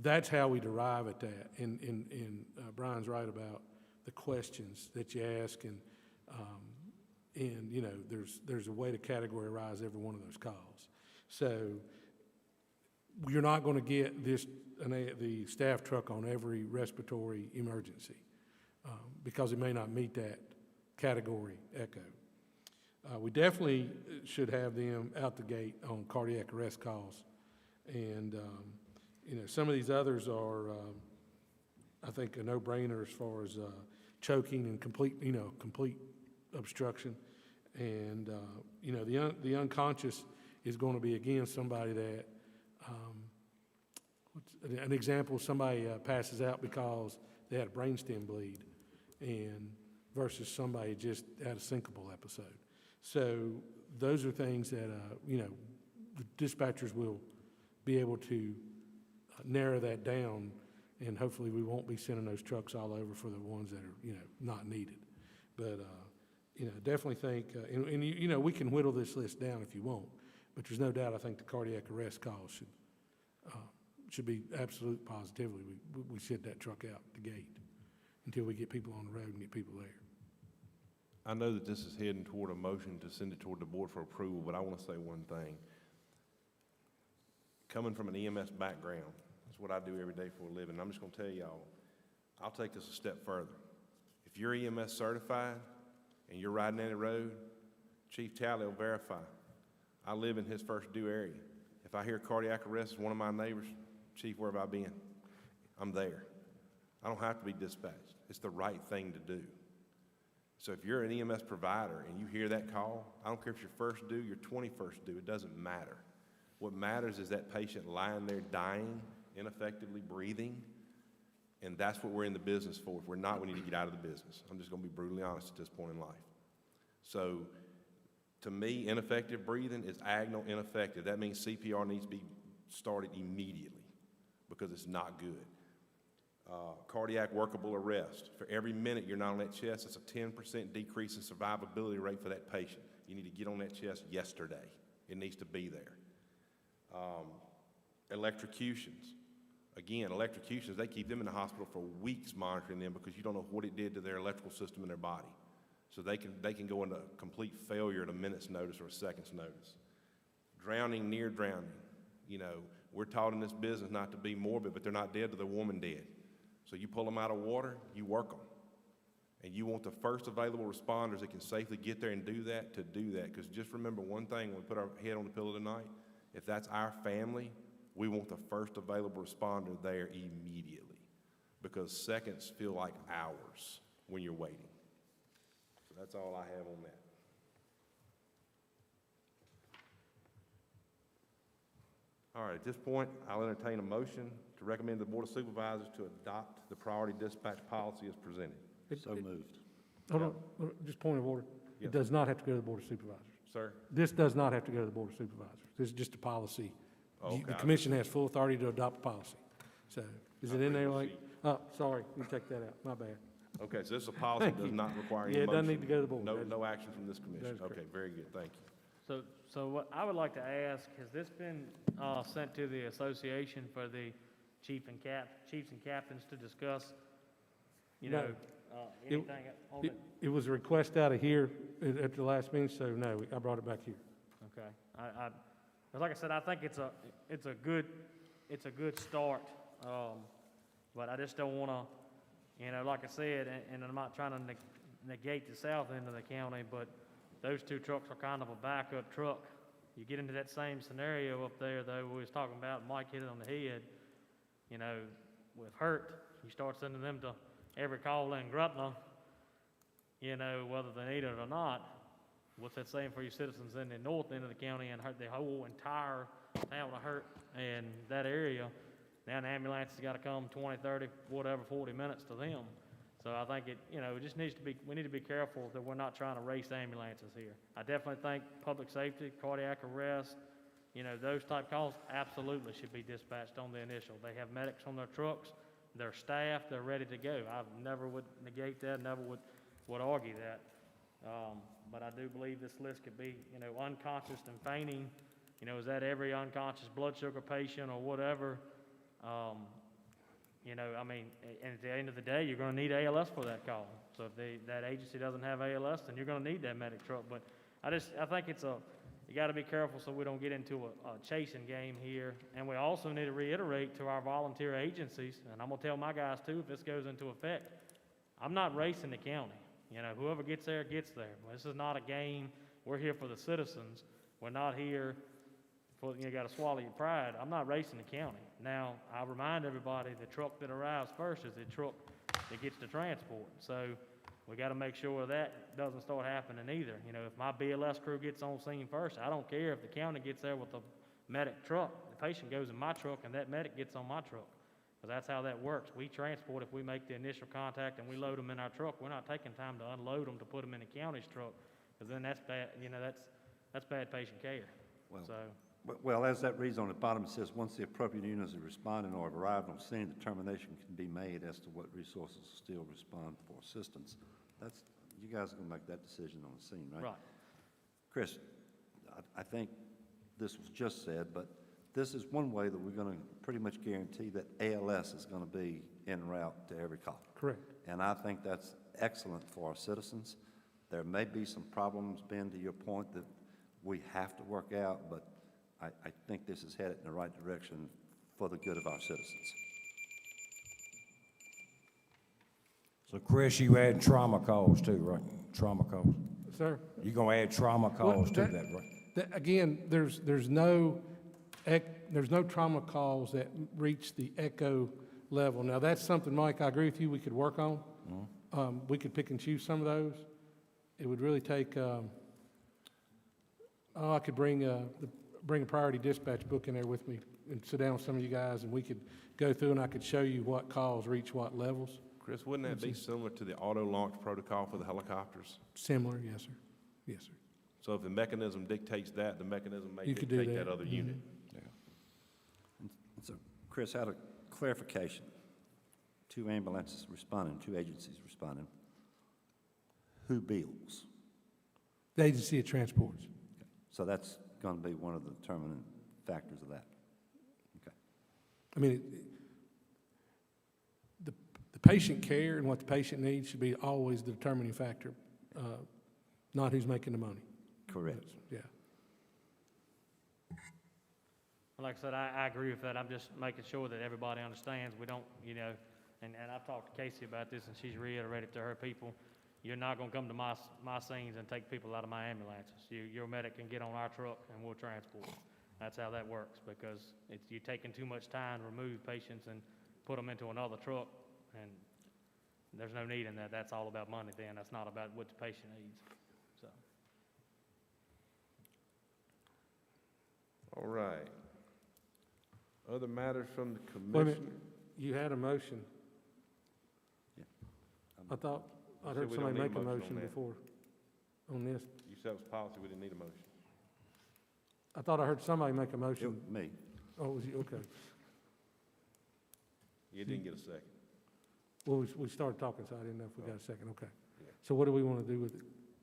that's how we derive at that. And Brian's right about the questions that you ask, and there's a way to categorize every one of those calls. So you're not going to get the staff truck on every respiratory emergency because it may not meet that category echo. We definitely should have them out the gate on cardiac arrest calls. And, some of these others are, I think, a no-brainer as far as choking and complete obstruction. And, the unconscious is going to be, again, somebody that, an example, somebody passes out because they had a brainstem bleed, and versus somebody just had a syncopal episode. So those are things that, the dispatchers will be able to narrow that down, and hopefully we won't be sending those trucks all over for the ones that are, not needed. But definitely think, and we can whittle this list down if you want, but there's no doubt, I think the cardiac arrest calls should be absolute positively. We send that truck out the gate until we get people on the road and get people there. I know that this is heading toward a motion to send it toward the board for approval, but I want to say one thing. Coming from an EMS background, that's what I do every day for a living. I'm just going to tell y'all, I'll take this a step further. If you're EMS certified and you're riding down the road, Chief Talley will verify. I live in his first due area. If I hear cardiac arrest as one of my neighbors, Chief, where have I been? I'm there. I don't have to be dispatched. It's the right thing to do. So if you're an EMS provider and you hear that call, I don't care if you're first due, you're 21st due, it doesn't matter. What matters is that patient lying there dying, ineffectively breathing, and that's what we're in the business for. If we're not, we need to get out of the business. I'm just going to be brutally honest at this point in life. So to me, ineffective breathing is agonal ineffective. That means CPR needs to be started immediately because it's not good. Cardiac workable arrest. For every minute you're not on that chest, it's a 10% decrease in survivability rate for that patient. You need to get on that chest yesterday. It needs to be there. Electrocutions. Again, electrocutions, they keep them in the hospital for weeks monitoring them because you don't know what it did to their electrical system in their body. So they can go into complete failure at a minute's notice or a second's notice. Drowning, near drowning. We're taught in this business not to be morbid, but they're not dead till they're woman dead. So you pull them out of water, you work them. And you want the first available responders that can safely get there and do that to do that. Because just remember one thing, when we put our head on the pillow tonight, if that's our family, we want the first available responder there immediately. Because seconds feel like hours when you're waiting. So that's all I have on that. All right, at this point, I'll entertain a motion to recommend the Board of Supervisors to adopt the priority dispatch policy as presented. So moved. Hold on, just point of order. Yes. It does not have to go to the Board of Supervisors. Sir? This does not have to go to the Board of Supervisors. This is just a policy. Okay. The commission has full authority to adopt a policy. So, is it in there like, oh, sorry, you take that out, my bad. Okay, so this is a policy Thank that does you. not require any Yeah, it motion? doesn't need to go to the board. No action from this commission? that is Okay, correct. very good, thank you. So what I would like to ask, has this been sent to the association for the chiefs and captains to discuss, No. anything on it? It was a request out of here at the last meeting, so no, I brought it back here. Okay, but like I said, I think it's a good start, but I just don't want to, like I said, and I'm not trying to negate the south end of the county, but those two trucks are kind of a backup truck. You get into that same scenario up there, though, we was talking about, Mike hit it on the head, with Hurt, you start sending them to every call in Gretna, whether they need it or not. What's that saying for your citizens in the north end of the county and hurt the whole entire town of Hurt and that area? Now the ambulance has got to come 20, 30, whatever, 40 minutes to them. So I think it just needs to be, we need to be careful that we're not trying to race ambulances here. I definitely think public safety, cardiac arrest, those type calls absolutely should be dispatched on the initial. They have medics on their trucks, they're staffed, they're ready to go. I never would negate that, never would argue that. But I do believe this list could be, unconscious and fainting. Is that every unconscious blood sugar patient or whatever? And at the end of the day, you're going to need ALS for that call. So if that agency doesn't have ALS, then you're going to need that medic truck. But I think you got to be careful so we don't get into a chasing game here. And we also need to reiterate to our volunteer agencies, and I'm going to tell my guys too, if this goes into effect, I'm not racing the county. Whoever gets there, gets there. This is not a game. We're here for the citizens. We're not here for, you got to swallow your pride. I'm not racing the county. Now, I remind everybody, the truck that arrives first is the truck that gets the transport. So we got to make sure that doesn't start happening either. If my BLS crew gets on scene first, I don't care if the county gets there with a medic truck. The patient goes in my truck and that medic gets on my truck. Because that's how that works. We transport if we make the initial contact and we load them in our truck. We're not taking time to unload them to put them in the county's truck, because then that's bad. That's bad patient care. Well, as that reads on the bottom, it says, once the appropriate units are responding or have arrived on scene, determination can be made as to what resources still respond for assistance. you guys are gonna make that decision on the scene, right? Right. Chris, I think this was just said, but this is one way that we're gonna pretty much guarantee that ALS is gonna be en route to every call. Correct. And I think that's excellent for our citizens. There may be some problems, Ben, to your point, that we have to work out, but I think this is headed in the right direction for the good of our citizens. So Chris, you adding trauma calls too, right? Trauma calls. Sir? You gonna add trauma calls to that- that, right? Again, there's no trauma calls that reach the echo level. Now, that's something, Mike, I agree with you, we could work on. We could pick and choose some of those. It would really take, I could bring a priority dispatch book in there with me and sit down with some of you guys, and we could go through and I could show you what calls reach what levels. Chris, wouldn't that be similar to the auto launch protocol for the helicopters? Similar, yes, sir. Yes, sir. So if the mechanism dictates that, the mechanism may You could do dictate that that. other unit. And so, Chris, out of clarification, 2 ambulances responding, 2 agencies responding. Who bills? The Agency of Transports. So that's going to be one of the determining factors of that. Okay. I mean, the patient care and what the patient needs should be always the determining factor, not who's making the money. Correct. Yeah. Like I said, I agree with that. I'm just making sure that everybody understands. We don't, and I've talked to Casey about this, and she's reiterated to her people, you're not gonna come to my scenes and take people out of my ambulances. Your medic can get on our truck and we'll transport. That's how that works, because you're taking too much time to remove patients and put them into another truck, and there's no need in that. That's all about money then. That's not about what the patient needs, so. All right. Other matters from the Wait a minute, commission? you had a motion. Yeah. I thought, I said heard we don't somebody need make a a motion on motion that. before on this. You said it was policy, we didn't need a motion. I thought I heard somebody make a motion. Me. Oh, it was you, okay. You didn't get a second. Well, we started talking, so I didn't know if we got a second, okay. Yeah. So what do we want to do with it?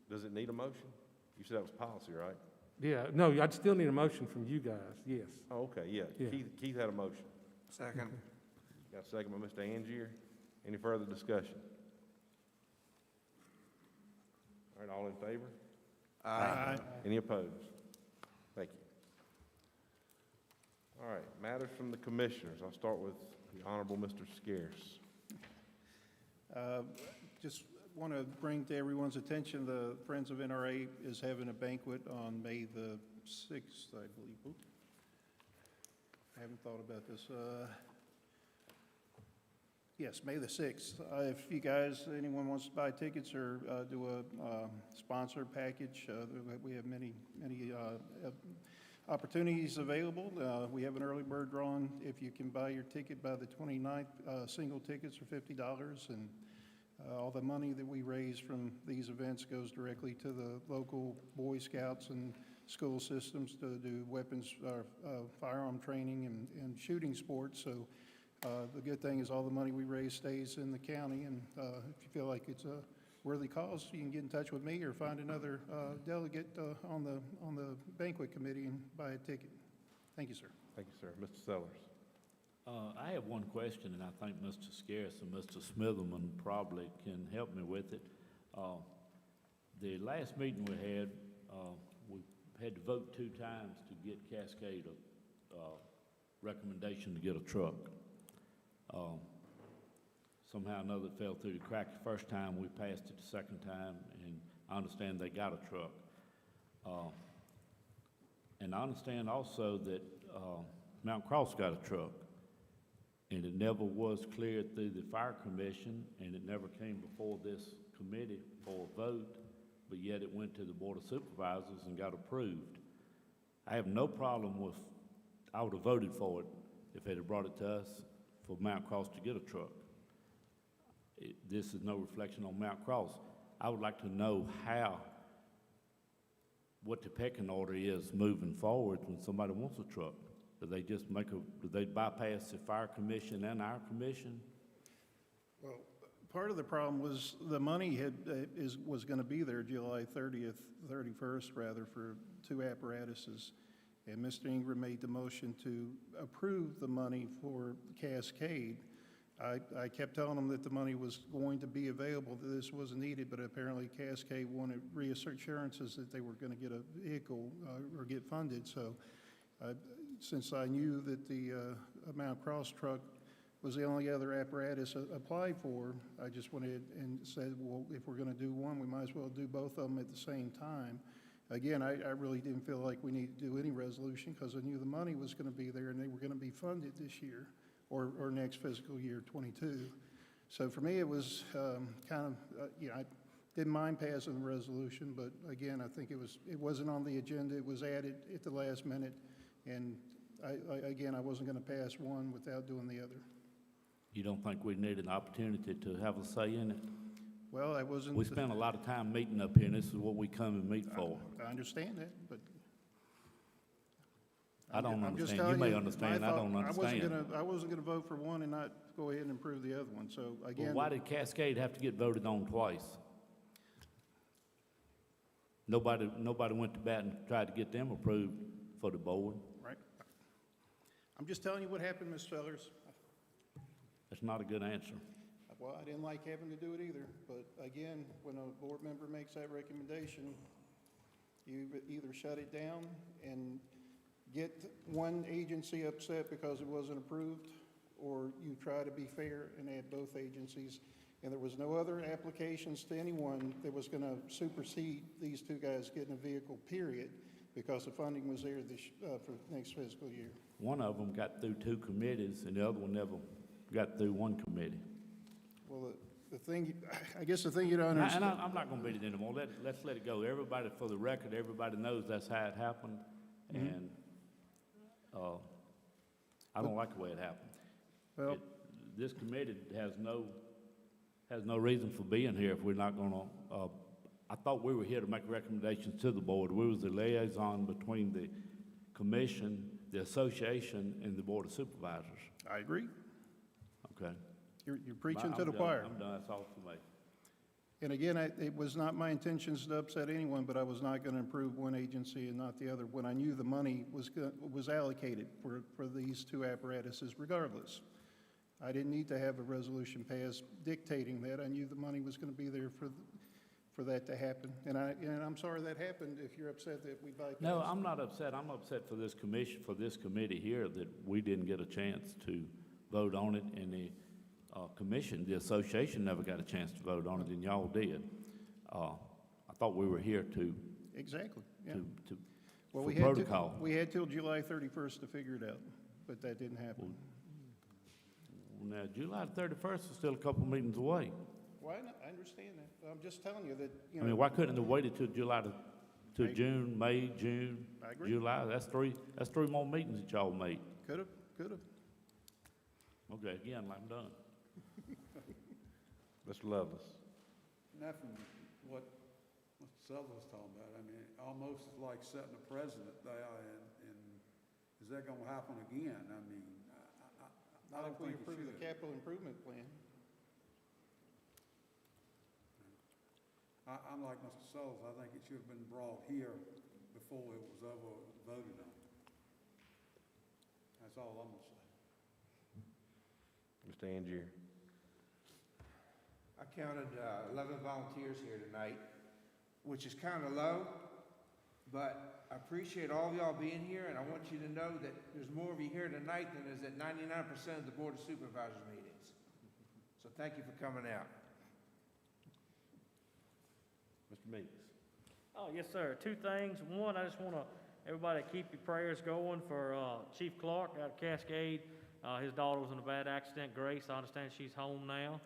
Does it need a motion? You said that was policy, right? Yeah, no, I'd still need a motion from you guys, yes. Oh, okay, yeah. Yeah. Keith had a motion. Second. Got a second by Mr. Angier. Any further discussion? All right, all in favor? Aye. Any opposed? Thank you. All right, matters from the commissioners. I'll start with the Honorable Mr. Scarce. Just want to bring to everyone's attention, the Friends of NRA is having a banquet on May the 6th, I believe. Oop. I haven't thought about this. Yes, May the 6th. If you guys, anyone wants to buy tickets or do a sponsor package, we have many opportunities available. We have an early bird drawing. If you can buy your ticket by the 29th, single tickets are $50, and all the money that we raise from these events goes directly to the local Boy Scouts and school systems to do weapons, firearm training and shooting sports. So the good thing is all the money we raise stays in the county, and if you feel like it's a worthy cause, you can get in touch with me or find another delegate on the banquet committee and buy a ticket. Thank you, sir. Thank you, sir. Mr. Sellers. I have one question, and I think Mr. Scarce and Mr. Smitherman probably can help me with it. The last meeting we had to vote 2 times to get Cascade a recommendation to get a truck. Somehow or another it fell through the crack the first time. We passed it the second time, and I understand they got a truck. And I understand also that Mount Cross got a truck. And it never was cleared through the fire commission, and it never came before this committee for a vote, but yet it went to the Board of Supervisors and got approved. I have no problem with, I would have voted for it if they'd have brought it to us for Mount Cross to get a truck. This is no reflection on Mount Cross. I would like to know what the pecking order is moving forward when somebody wants a truck. Do they just do they bypass the fire commission and our commission? Well, Part of the problem was the money was going to be there July 30th, 31st rather, for 2 apparatuses. And Mr. Ingram made the motion to approve the money for Cascade. I kept telling him that the money was going to be available, that this wasn't needed, but apparently Cascade wanted reassurances that they were going to get a vehicle or get funded. So since I knew that the Mount Cross truck was the only other apparatus applied for, I just went ahead and said, well, if we're going to do one, we might as well do both of them at the same time. Again, I really didn't feel like we needed to do any resolution because I knew the money was going to be there and they were going to be funded this year or next fiscal year, 22. So for me, it was I didn't mind passing the resolution, but again, I think it wasn't on the agenda. It was added at the last minute, and I wasn't going to pass one without doing the other. You don't think we need an opportunity to have a say in it? Well, I wasn't. We spend a lot of time meeting up here, and this is what we come and meet for. I understand that, but. I don't I'm just understand. You telling may you, understand. I don't understand. I wasn't gonna vote for one and not go ahead and approve the other one, so Well, again. why did Cascade have to get voted on twice? Nobody went to bat and tried to get them approved for the board. Right. I'm just telling you what happened, Ms. Sellers. That's not a good answer. Well, I didn't like having to do it either, but again, when a board member makes that recommendation, you either shut it down and get one agency upset because it wasn't approved, or you try to be fair and add both agencies. And there was no other applications to anyone that was gonna supersede these two guys getting a vehicle, period, because the funding was there for next fiscal year. One of them got through 2 committees, and the other one never got through 1 committee. Well, the thing, I guess the thing you don't understand. And I'm not gonna beat it anymore. Let's let it go. Everybody, for the record, everybody knows that's how it happened, and I don't like the way it happened. Well, This committee has no reason for being here if we're not gonna, I thought we were here to make recommendations to the board. We was the liaison between the commission, the association, and the board of supervisors. I agree. Okay? You're preaching to I'm the done. choir. I'm done. That's all for me. And again, it was not my intentions to upset anyone, but I was not going to approve one agency and not the other when I knew the money was allocated for these 2 apparatuses regardless. I didn't need to have a resolution passed dictating that. I knew the money was going to be there for that to happen. And I'm sorry that happened if you're upset that we bypassed. No, I'm not upset. I'm upset for this commission, for this committee here, that we didn't get a chance to vote on it, and the commission, the association never got a chance to vote on it, and y'all did. I thought we were here to. Exactly, yeah. For We protocol. we had till July 31st to figure it out, but that didn't happen. Now, July 31st is still a couple meetings away. Why not? I understand that. I'm just telling you that, you I know. mean, why couldn't they waited till July to I- June, May, June, I agree. July? That's three more meetings that y'all made. Could've. Okay, again, I'm done. Mr. Lovelace. Not from what Mr. Sutherland was talking about. I mean, almost like setting a precedent there, and is that gonna happen again? I mean, I Not don't if we think it approve the should. capital improvement plan. I'm like Mr. Sutherland, I think it should have been brought here before it was ever voted on. That's all I'm gonna say. Mr. Angier. I counted 11 volunteers here tonight, which is kind of low, but I appreciate all of y'all being here, and I want you to know that there's more of you here tonight than is at 99% of the Board of Supervisors meetings. So thank you for coming out. Mr. Meeks. Oh, yes, sir. 2 things. One, I just want everybody to keep your prayers going for Chief Clark out of Cascade. His daughter was in a bad accident. Grace, I understand she's home now,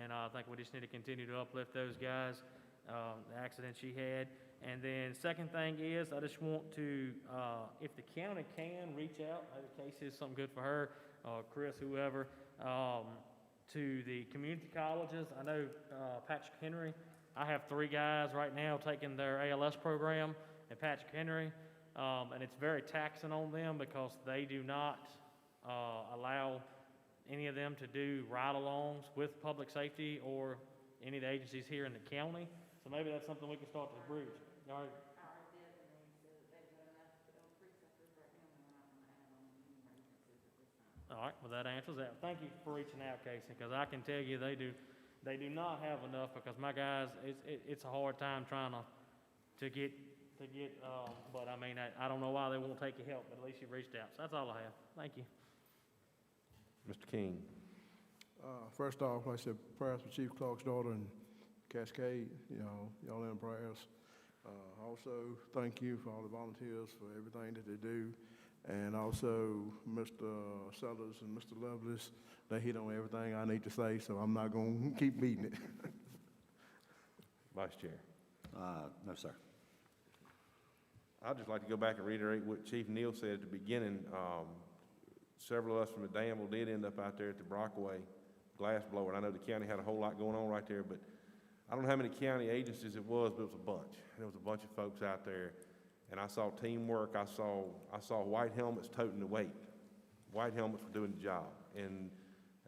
and I think we just need to continue to uplift those guys, the accident she had. And then second thing is, I just want to, if the county can, reach out, maybe Casey is something good for her, Chris, whoever, to the community colleges. I know Patrick Henry, I have 3 guys right now taking their ALS program at Patrick Henry, and it's very taxing on them because they do not allow any of them to do ride-alongs with public safety or any of the agencies here in the county. So maybe that's something we can start to bridge. All right. All right, well, that answers that. Thank you for reaching out, Casey, because I can tell you they do not have enough, because my guys, it's a hard time trying to get, but I mean, I don't know why they won't take your help, but at least you reached out. So that's all I have. Thank you. Mr. King. First off, like I said, prayers for Chief Clark's daughter and Cascade, y'all in prayers. Also, thank you for all the volunteers for everything that they do. And also, Mr. Sellers and Mr. Lovelace, they hit on everything I need to say, so I'm not going to keep beating it. Vice Chair. No, sir. I'd just like to go back and reiterate what Chief Neal said at the beginning. Several of us from the Danville did end up out there at the Brockway glass blower. And I know the county had a whole lot going on right there, but I don't know how many county agencies it was, but it was a bunch. And there was a bunch of folks out there. And I saw teamwork. I saw white helmets toting the weight. White helmets were doing the job. And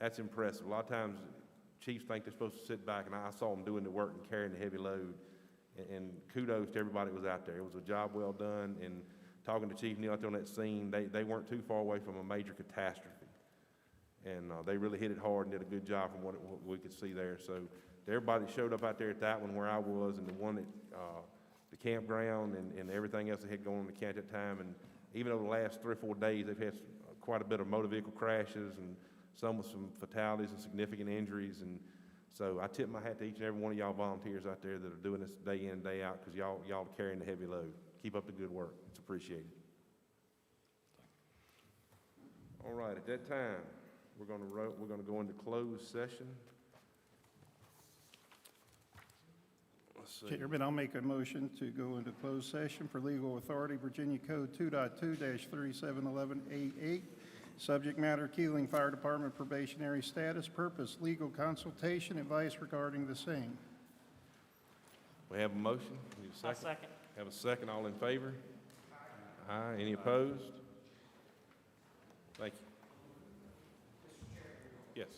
that's impressive. A lot of times, chiefs think they're supposed to sit back, and I saw them doing the work and carrying the heavy load. And kudos to everybody that was out there. It was a job well done. And talking to Chief Neal out there on that scene, they weren't too far away from a major catastrophe. And they really hit it hard and did a good job from what we could see there. So to everybody that showed up out there at that one where I was, and the one at the campground and everything else they had going on in the county at that time, and even over the last 3 or 4 days, they've had quite a bit of motor vehicle crashes and some with some fatalities and significant injuries. And so I tip my hat to each and every one of y'all volunteers out there that are doing this day in and day out, because y'all are carrying the heavy load. Keep up the good work. It's appreciated. All right, at that time, we're going to go into closed session. Let's see. Chairman, I'll make a motion to go into closed session for legal authority, Virginia Code 2.2-3711A8. Subject matter, Keeling Fire Department probationary status. Purpose, legal consultation, advice regarding the same. We have a motion. Need a second? Second. Have a second. All in favor? Aye. Any opposed? Thank you. Yes.